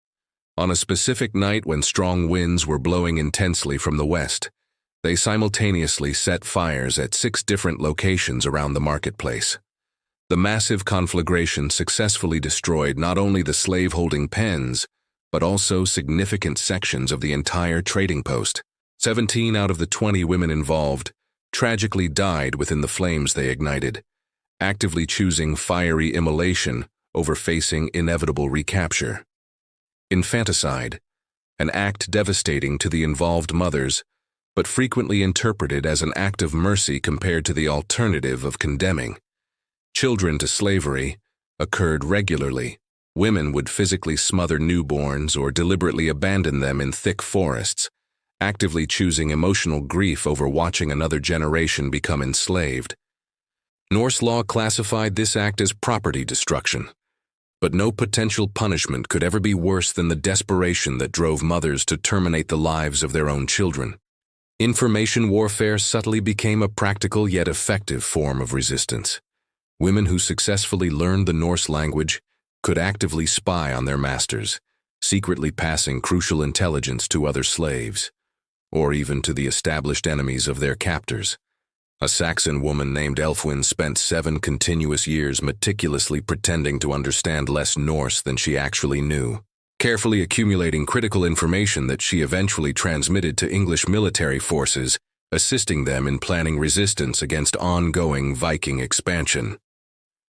On a specific night when strong winds were blowing intensely from the west, they simultaneously set fires at 6 different locations around the marketplace. The massive conflagration successfully destroyed not only the slave-holding pens, but also significant sections of the entire trading post. 17 out of the 20 women involved tragically died within the flames they ignited, actively choosing fiery immolation over facing inevitable recapture. Infanticide, an act devastating to the involved mothers, but frequently interpreted as an act of mercy compared to the alternative of condemning children to slavery, occurred regularly. Women would physically smother newborns or deliberately abandon them in thick forests, actively choosing emotional grief over watching another generation become enslaved. Norse law classified this act as property destruction, but no potential punishment could ever be worse than the desperation that drove mothers to terminate the lives of their own children. Information warfare subtly became a practical yet effective form of resistance. Women who successfully learned the Norse language could actively spy on their masters, secretly passing crucial intelligence to other slaves, or even to the established enemies of their captors. A Saxon woman named Elfwin spent 7 continuous years meticulously pretending to understand less Norse than she actually knew, carefully accumulating critical information that she eventually transmitted to English military forces, assisting them in planning resistance against ongoing Viking expansion.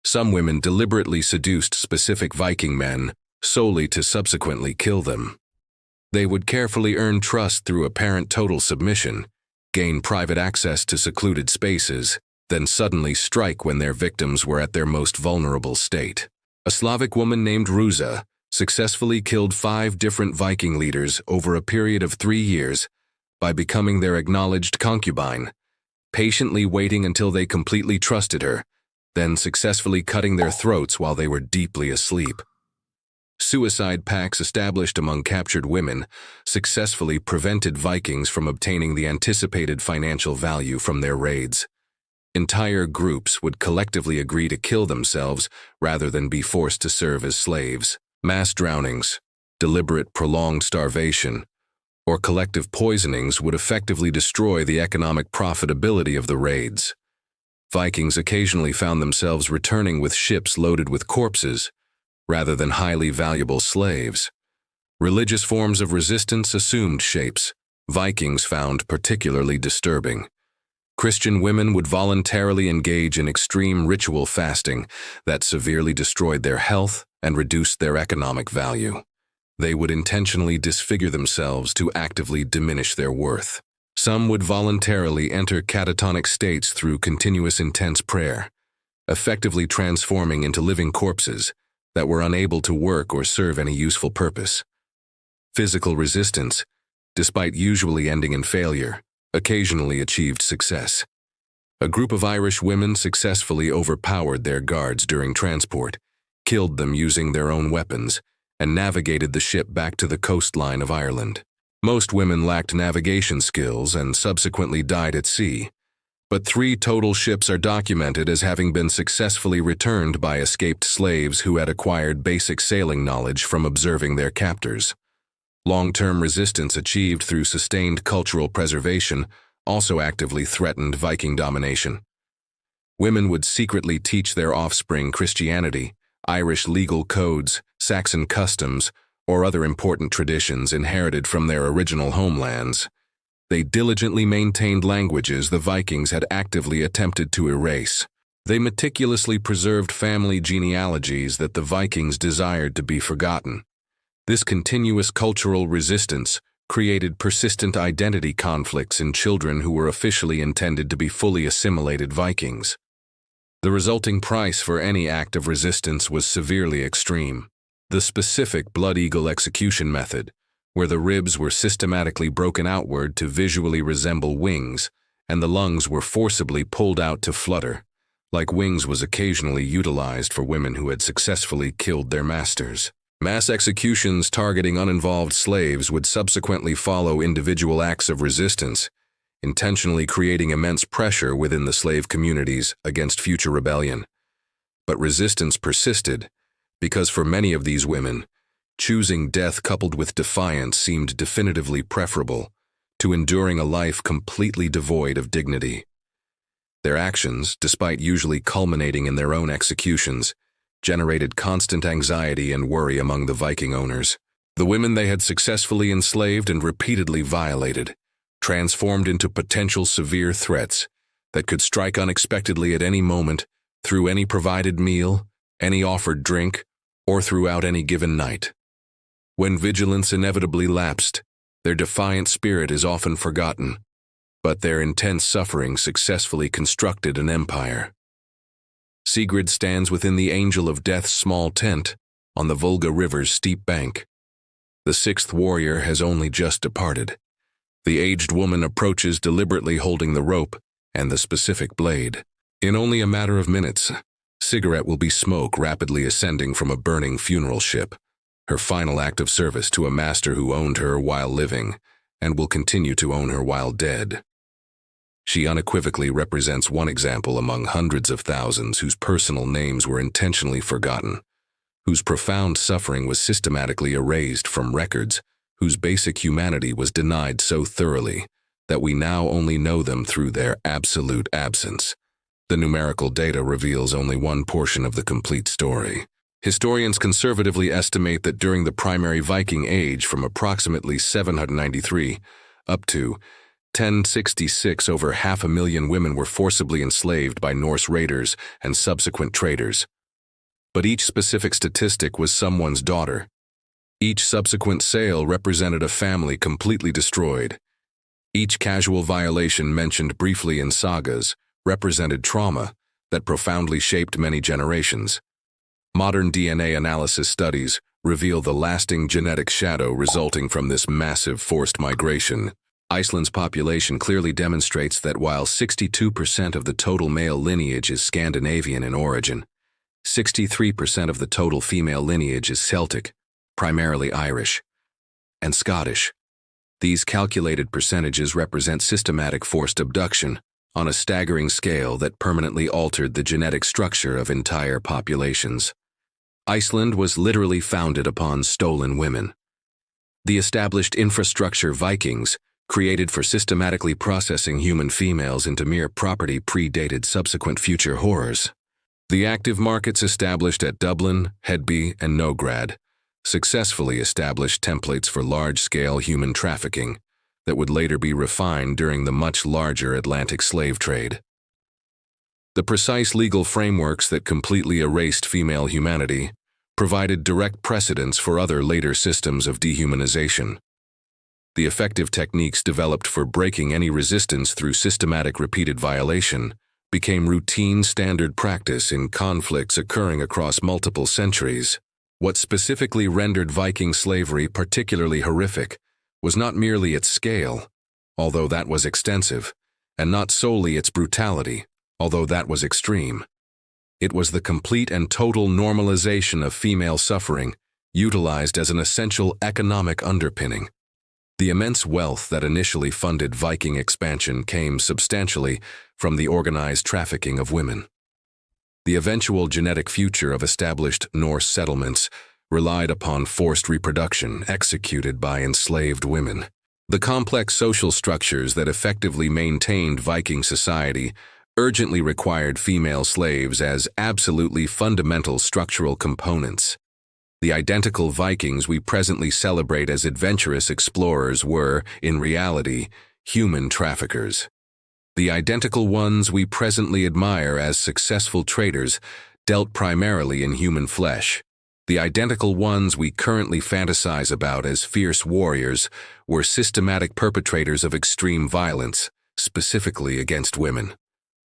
Some women deliberately seduced specific Viking men solely to subsequently kill them. They would carefully earn trust through apparent total submission, gain private access to secluded spaces, then suddenly strike when their victims were at their most vulnerable state. A Slavic woman named Ruza successfully killed 5 different Viking leaders over a period of 3 years by becoming their acknowledged concubine, patiently waiting until they completely trusted her, then successfully cutting their throats while they were deeply asleep. Suicide pacts established among captured women successfully prevented Vikings from obtaining the anticipated financial value from their raids. Entire groups would collectively agree to kill themselves rather than be forced to serve as slaves. Mass drownings, deliberate prolonged starvation, or collective poisonings would effectively destroy the economic profitability of the raids. Vikings occasionally found themselves returning with ships loaded with corpses, rather than highly valuable slaves. Religious forms of resistance assumed shapes Vikings found particularly disturbing. Christian women would voluntarily engage in extreme ritual fasting that severely destroyed their health and reduced their economic value. They would intentionally disfigure themselves to actively diminish their worth. Some would voluntarily enter catatonic states through continuous intense prayer, effectively transforming into living corpses that were unable to work or serve any useful purpose. Physical resistance, despite usually ending in failure, occasionally achieved success. A group of Irish women successfully overpowered their guards during transport, killed them using their own weapons, and navigated the ship back to the coastline of Ireland. Most women lacked navigation skills and subsequently died at sea, but 3 total ships are documented as having been successfully returned by escaped slaves who had acquired basic sailing knowledge from observing their captors. Long-term resistance achieved through sustained cultural preservation also actively threatened Viking domination. Women would secretly teach their offspring Christianity, Irish legal codes, Saxon customs, or other important traditions inherited from their original homelands. They diligently maintained languages the Vikings had actively attempted to erase. They meticulously preserved family genealogies that the Vikings desired to be forgotten. This continuous cultural resistance created persistent identity conflicts in children who were officially intended to be fully assimilated Vikings. The resulting price for any act of resistance was severely extreme. The specific blood eagle execution method, where the ribs were systematically broken outward to visually resemble wings, and the lungs were forcibly pulled out to flutter, like wings, was occasionally utilized for women who had successfully killed their masters. Mass executions targeting uninvolved slaves would subsequently follow individual acts of resistance, intentionally creating immense pressure within the slave communities against future rebellion. But resistance persisted, because for many of these women, choosing death coupled with defiance seemed definitively preferable to enduring a life completely devoid of dignity. Their actions, despite usually culminating in their own executions, generated constant anxiety and worry among the Viking owners. The women they had successfully enslaved and repeatedly violated, transformed into potential severe threats that could strike unexpectedly at any moment through any provided meal, any offered drink, or throughout any given night. When vigilance inevitably lapsed, their defiant spirit is often forgotten, but their intense suffering successfully constructed an empire. Sigrid stands within the Angel of Death's small tent on the Volga River's steep bank. The 6th warrior has only just departed. The aged woman approaches, deliberately holding the rope and the specific blade. In only a matter of minutes, Sigrid will be smoke rapidly ascending from a burning funeral ship, her final act of service to a master who owned her while living and will continue to own her while dead. She unequivocally represents one example among hundreds of thousands whose personal names were intentionally forgotten, whose profound suffering was systematically erased from records, whose basic humanity was denied so thoroughly that we now only know them through their absolute absence. The numerical data reveals only one portion of the complete story. Historians conservatively estimate that during the primary Viking Age, from approximately 793 up to 1066, over 500,000 women were forcibly enslaved by Norse raiders and subsequent traders. But each specific statistic was someone's daughter. Each subsequent sale represented a family completely destroyed. Each casual violation mentioned briefly in sagas represented trauma that profoundly shaped many generations. Modern DNA analysis studies reveal the lasting genetic shadow resulting from this massive forced migration. Iceland's population clearly demonstrates that while 62% of the total male lineage is Scandinavian in origin, 63% of the total female lineage is Celtic, primarily Irish, and Scottish. These calculated percentages represent systematic forced abduction on a staggering scale that permanently altered the genetic structure of entire populations. Iceland was literally founded upon stolen women. The established infrastructure Vikings created for systematically processing human females into mere property predated subsequent future horrors. The active markets established at Dublin, Hedby, and Nógrad successfully established templates for large-scale human trafficking that would later be refined during the much larger Atlantic slave trade. The precise legal frameworks that completely erased female humanity provided direct precedents for other later systems of dehumanization. The effective techniques developed for breaking any resistance through systematic repeated violation became routine standard practice in conflicts occurring across multiple centuries. What specifically rendered Viking slavery particularly horrific was not merely its scale, although that was extensive, and not solely its brutality, although that was extreme. It was the complete and total normalization of female suffering, utilized as an essential economic underpinning. The immense wealth that initially funded Viking expansion came substantially from the organized trafficking of women. The eventual genetic future of established Norse settlements relied upon forced reproduction executed by enslaved women. The complex social structures that effectively maintained Viking society urgently required female slaves as absolutely fundamental structural components. The identical Vikings we presently celebrate as adventurous explorers were, in reality, human traffickers. The identical ones we presently admire as successful traders dealt primarily in human flesh. The identical ones we currently fantasize about as fierce warriors were systematic perpetrators of extreme violence, specifically against women.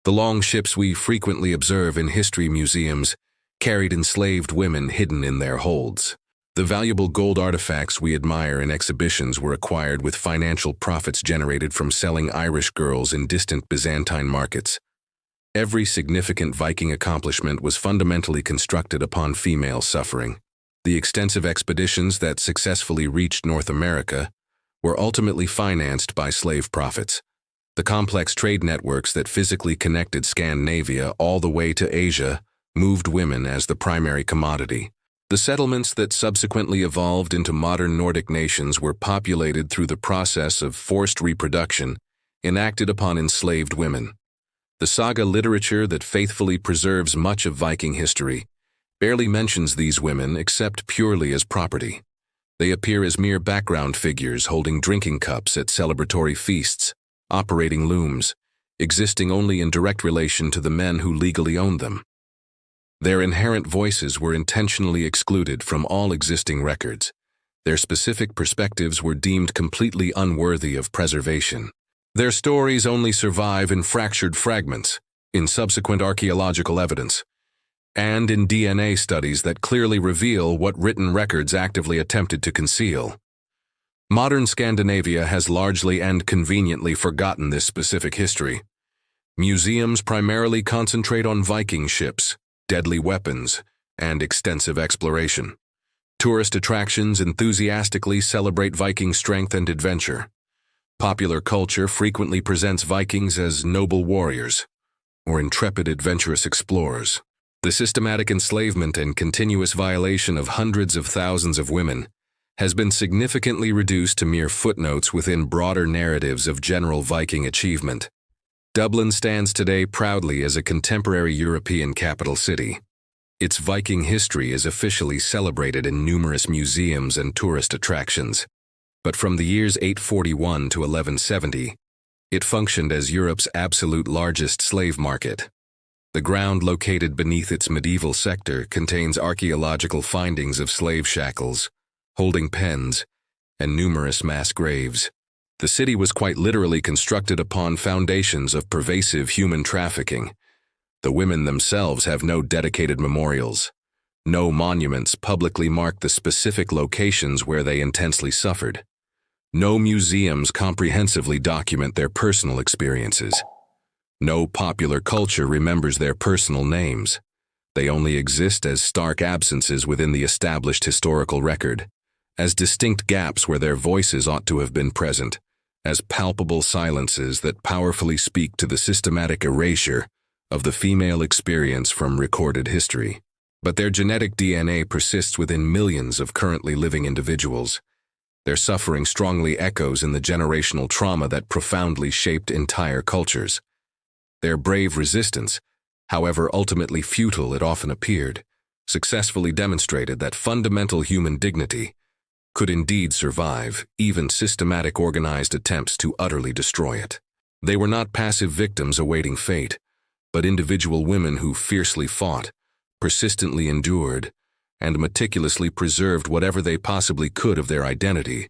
The long ships we frequently observe in history museums carried enslaved women hidden in their holds. The valuable gold artifacts we admire in exhibitions were acquired with financial profits generated from selling Irish girls in distant Byzantine markets. Every significant Viking accomplishment was fundamentally constructed upon female suffering. The extensive expeditions that successfully reached North America were ultimately financed by slave profits. The complex trade networks that physically connected Scandinavia all the way to Asia moved women as the primary commodity. The settlements that subsequently evolved into modern Nordic nations were populated through the process of forced reproduction enacted upon enslaved women. The saga literature that faithfully preserves much of Viking history barely mentions these women except purely as property. They appear as mere background figures holding drinking cups at celebratory feasts, operating looms, existing only in direct relation to the men who legally owned them. Their inherent voices were intentionally excluded from all existing records. Their specific perspectives were deemed completely unworthy of preservation. Their stories only survive in fractured fragments, in subsequent archaeological evidence, and in DNA studies that clearly reveal what written records actively attempted to conceal. Modern Scandinavia has largely and conveniently forgotten this specific history. Museums primarily concentrate on Viking ships, deadly weapons, and extensive exploration. Tourist attractions enthusiastically celebrate Viking strength and adventure. Popular culture frequently presents Vikings as noble warriors or intrepid adventurous explorers. The systematic enslavement and continuous violation of hundreds of thousands of women has been significantly reduced to mere footnotes within broader narratives of general Viking achievement. Dublin stands today proudly as a contemporary European capital city. Its Viking history is officially celebrated in numerous museums and tourist attractions. But from the years 841 to 1170, it functioned as Europe's absolute largest slave market. The ground located beneath its medieval sector contains archaeological findings of slave shackles, holding pens, and numerous mass graves. The city was quite literally constructed upon foundations of pervasive human trafficking. The women themselves have no dedicated memorials. No monuments publicly mark the specific locations where they intensely suffered. No museums comprehensively document their personal experiences. No popular culture remembers their personal names. They only exist as stark absences within the established historical record, as distinct gaps where their voices ought to have been present, as palpable silences that powerfully speak to the systematic erasure of the female experience from recorded history. But their genetic DNA persists within millions of currently living individuals. Their suffering strongly echoes in the generational trauma that profoundly shaped entire cultures. Their brave resistance, however ultimately futile it often appeared, successfully demonstrated that fundamental human dignity could indeed survive even systematic organized attempts to utterly destroy it. They were not passive victims awaiting fate, but individual women who fiercely fought, persistently endured, and meticulously preserved whatever they possibly could of their identity,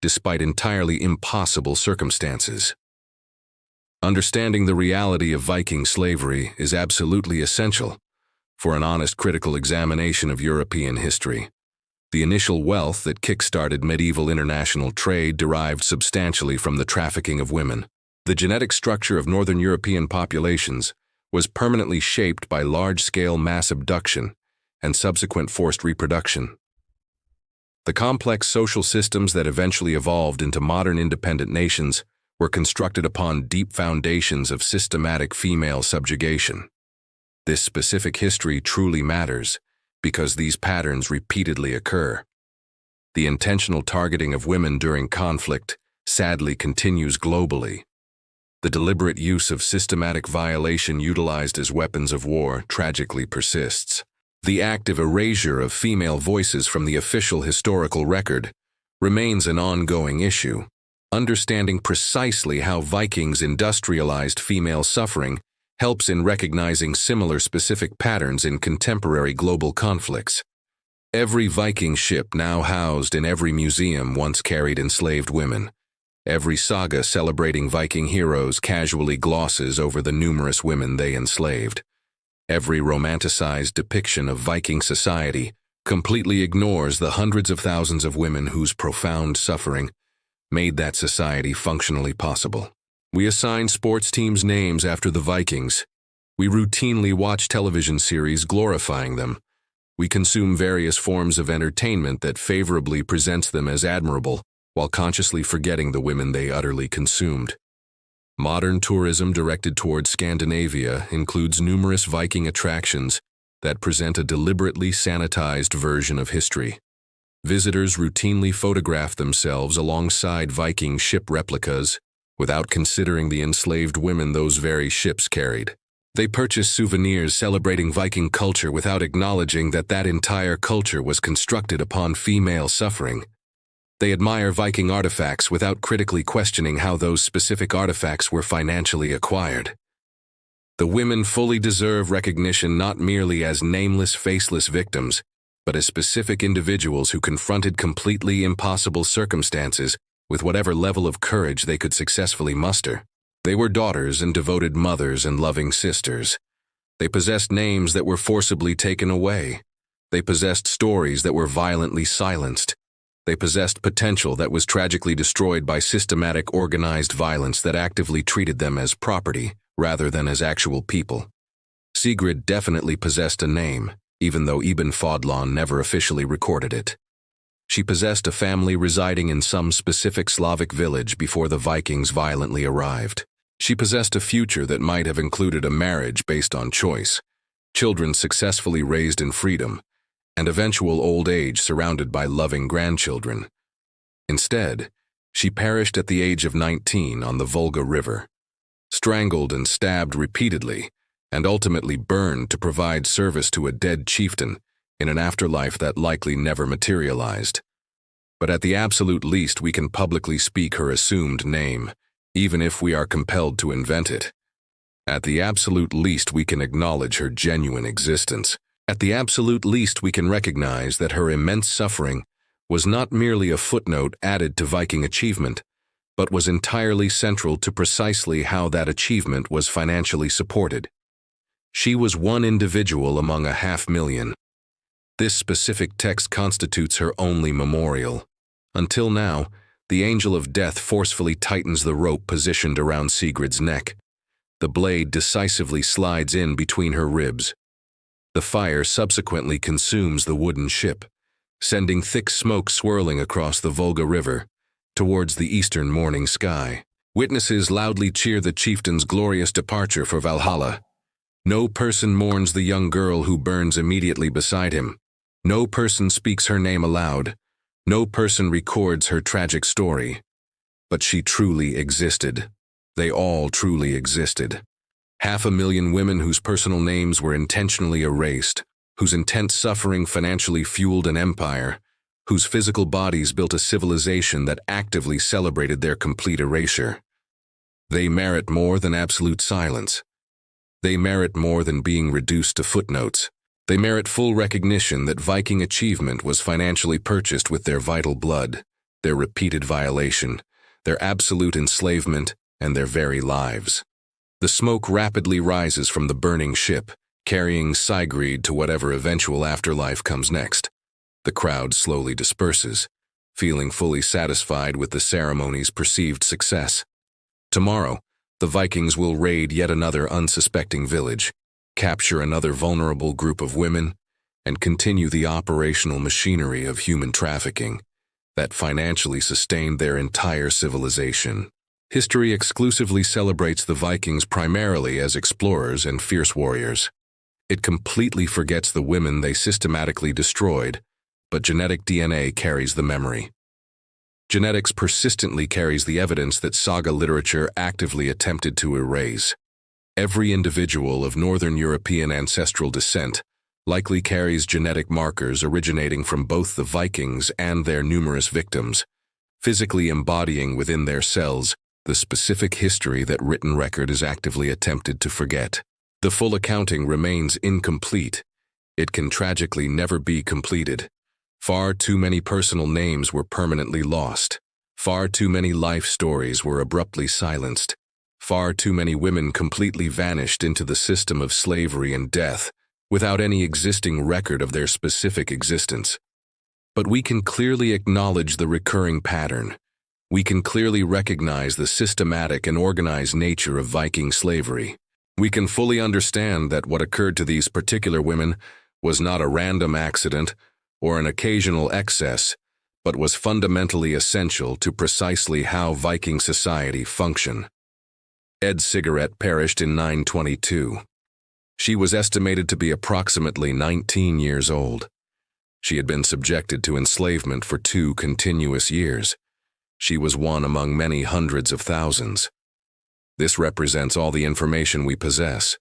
despite entirely impossible circumstances. Understanding the reality of Viking slavery is absolutely essential for an honest critical examination of European history. The initial wealth that kick-started medieval international trade derived substantially from the trafficking of women. The genetic structure of Northern European populations was permanently shaped by large-scale mass abduction and subsequent forced reproduction. The complex social systems that eventually evolved into modern independent nations were constructed upon deep foundations of systematic female subjugation. This specific history truly matters because these patterns repeatedly occur. The intentional targeting of women during conflict sadly continues globally. The deliberate use of systematic violation utilized as weapons of war tragically persists. The active erasure of female voices from the official historical record remains an ongoing issue. Understanding precisely how Vikings industrialized female suffering helps in recognizing similar specific patterns in contemporary global conflicts. Every Viking ship now housed in every museum once carried enslaved women. Every saga celebrating Viking heroes casually glosses over the numerous women they enslaved. Every romanticized depiction of Viking society completely ignores the hundreds of thousands of women whose profound suffering made that society functionally possible. We assign sports teams names after the Vikings. We routinely watch television series glorifying them. We consume various forms of entertainment that favorably presents them as admirable, while consciously forgetting the women they utterly consumed. Modern tourism directed towards Scandinavia includes numerous Viking attractions that present a deliberately sanitized version of history. Visitors routinely photograph themselves alongside Viking ship replicas without considering the enslaved women those very ships carried. They purchase souvenirs celebrating Viking culture without acknowledging that that entire culture was constructed upon female suffering. They admire Viking artifacts without critically questioning how those specific artifacts were financially acquired. The women fully deserve recognition not merely as nameless, faceless victims, but as specific individuals who confronted completely impossible circumstances with whatever level of courage they could successfully muster. They were daughters and devoted mothers and loving sisters. They possessed names that were forcibly taken away. They possessed stories that were violently silenced. They possessed potential that was tragically destroyed by systematic organized violence that actively treated them as property rather than as actual people. Sigrid definitely possessed a name, even though Ibn Fodlan never officially recorded it. She possessed a family residing in some specific Slavic village before the Vikings violently arrived. She possessed a future that might have included a marriage based on choice, children successfully raised in freedom, and eventual old age surrounded by loving grandchildren. Instead, she perished at the age of 19 on the Volga River, strangled and stabbed repeatedly, and ultimately burned to provide service to a dead chieftain in an afterlife that likely never materialized. But at the absolute least, we can publicly speak her assumed name, even if we are compelled to invent it. At the absolute least, we can acknowledge her genuine existence. At the absolute least, we can recognize that her immense suffering was not merely a footnote added to Viking achievement, but was entirely central to precisely how that achievement was financially supported. She was one individual among 500,000. This specific text constitutes her only memorial. Until now, the Angel of Death forcefully tightens the rope positioned around Sigrid's neck. The blade decisively slides in between her ribs. The fire subsequently consumes the wooden ship, sending thick smoke swirling across the Volga River towards the eastern morning sky. Witnesses loudly cheer the chieftain's glorious departure for Valhalla. No person mourns the young girl who burns immediately beside him. No person speaks her name aloud. No person records her tragic story. But she truly existed. They all truly existed. 500,000 women whose personal names were intentionally erased, whose intense suffering financially fueled an empire, whose physical bodies built a civilization that actively celebrated their complete erasure. They merit more than absolute silence. They merit more than being reduced to footnotes. They merit full recognition that Viking achievement was financially purchased with their vital blood, their repeated violation, their absolute enslavement, and their very lives. The smoke rapidly rises from the burning ship, carrying Sigrid to whatever eventual afterlife comes next. The crowd slowly disperses, feeling fully satisfied with the ceremony's perceived success. Tomorrow, the Vikings will raid yet another unsuspecting village, capture another vulnerable group of women, and continue the operational machinery of human trafficking that financially sustained their entire civilization. History exclusively celebrates the Vikings primarily as explorers and fierce warriors. It completely forgets the women they systematically destroyed, but genetic DNA carries the memory. Genetics persistently carries the evidence that saga literature actively attempted to erase. Every individual of Northern European ancestral descent likely carries genetic markers originating from both the Vikings and their numerous victims, physically embodying within their cells the specific history that written record is actively attempted to forget. The full accounting remains incomplete. It can tragically never be completed. Far too many personal names were permanently lost. Far too many life stories were abruptly silenced. Far too many women completely vanished into the system of slavery and death, without any existing record of their specific existence. But we can clearly acknowledge the recurring pattern. We can clearly recognize the systematic and organized nature of Viking slavery. We can fully understand that what occurred to these particular women was not a random accident or an occasional excess, but was fundamentally essential to precisely how Viking society functioned. Ed Cigarette perished in 922. She was estimated to be approximately 19 years old. She had been subjected to enslavement for 2 continuous years. She was one among many hundreds of thousands. This represents all the information we possess.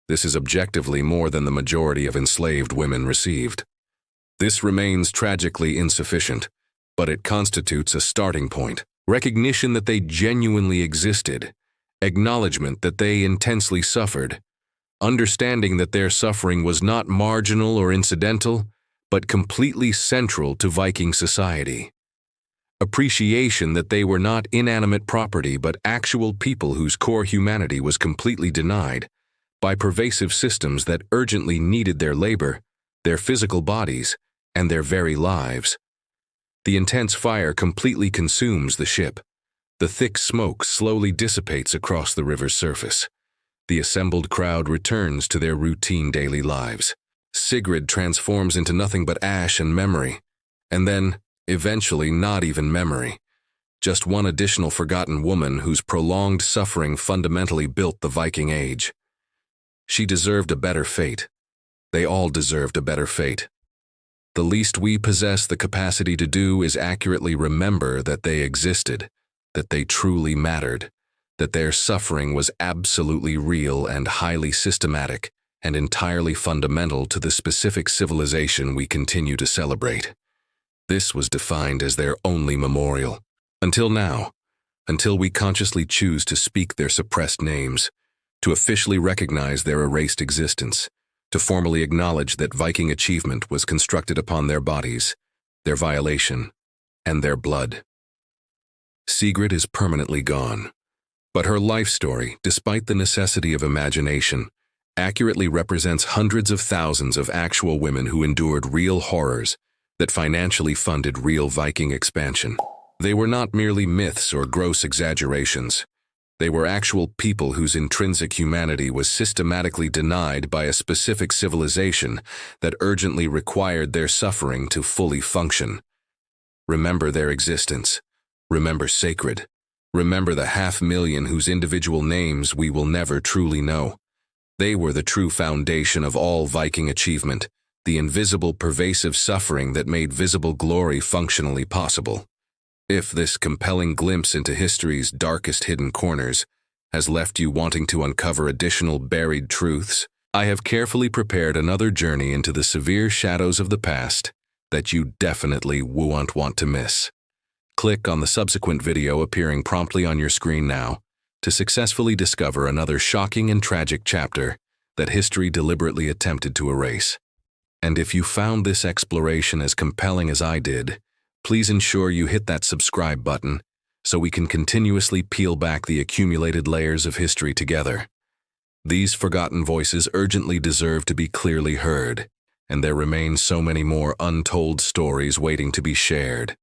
This is objectively more than the majority of enslaved women received. This remains tragically insufficient, but it constitutes a starting point. Recognition that they genuinely existed, acknowledgement that they intensely suffered, understanding that their suffering was not marginal or incidental, but completely central to Viking society. Appreciation that they were not inanimate property but actual people whose core humanity was completely denied by pervasive systems that urgently needed their labor, their physical bodies, and their very lives. The intense fire completely consumes the ship. The thick smoke slowly dissipates across the river's surface. The assembled crowd returns to their routine daily lives. Sigrid transforms into nothing but ash and memory, and then, eventually, not even memory. Just one additional forgotten woman whose prolonged suffering fundamentally built the Viking Age. She deserved a better fate. They all deserved a better fate. The least we possess the capacity to do is accurately remember that they existed, that they truly mattered, that their suffering was absolutely real and highly systematic and entirely fundamental to the specific civilization we continue to celebrate. This was defined as their only memorial. Until now, until we consciously choose to speak their suppressed names, to officially recognize their erased existence, to formally acknowledge that Viking achievement was constructed upon their bodies, their violation, and their blood. Sigrid is permanently gone, but her life story, despite the necessity of imagination, accurately represents hundreds of thousands of actual women who endured real horrors that financially funded real Viking expansion. They were not merely myths or gross exaggerations. They were actual people whose intrinsic humanity was systematically denied by a specific civilization that urgently required their suffering to fully function. Remember their existence. Remember Sacred. Remember the 500,000 whose individual names we will never truly know. They were the true foundation of all Viking achievement, the invisible pervasive suffering that made visible glory functionally possible. If this compelling glimpse into history's darkest hidden corners has left you wanting to uncover additional buried truths, I have carefully prepared another journey into the severe shadows of the past that you definitely won't want to miss. Click on the subsequent video appearing promptly on your screen now to successfully discover another shocking and tragic chapter that history deliberately attempted to erase. And if you found this exploration as compelling as I did, please ensure you hit that subscribe button so we can continuously peel back the accumulated layers of history together. These forgotten voices urgently deserve to be clearly heard, and there remain so many more untold stories waiting to be shared.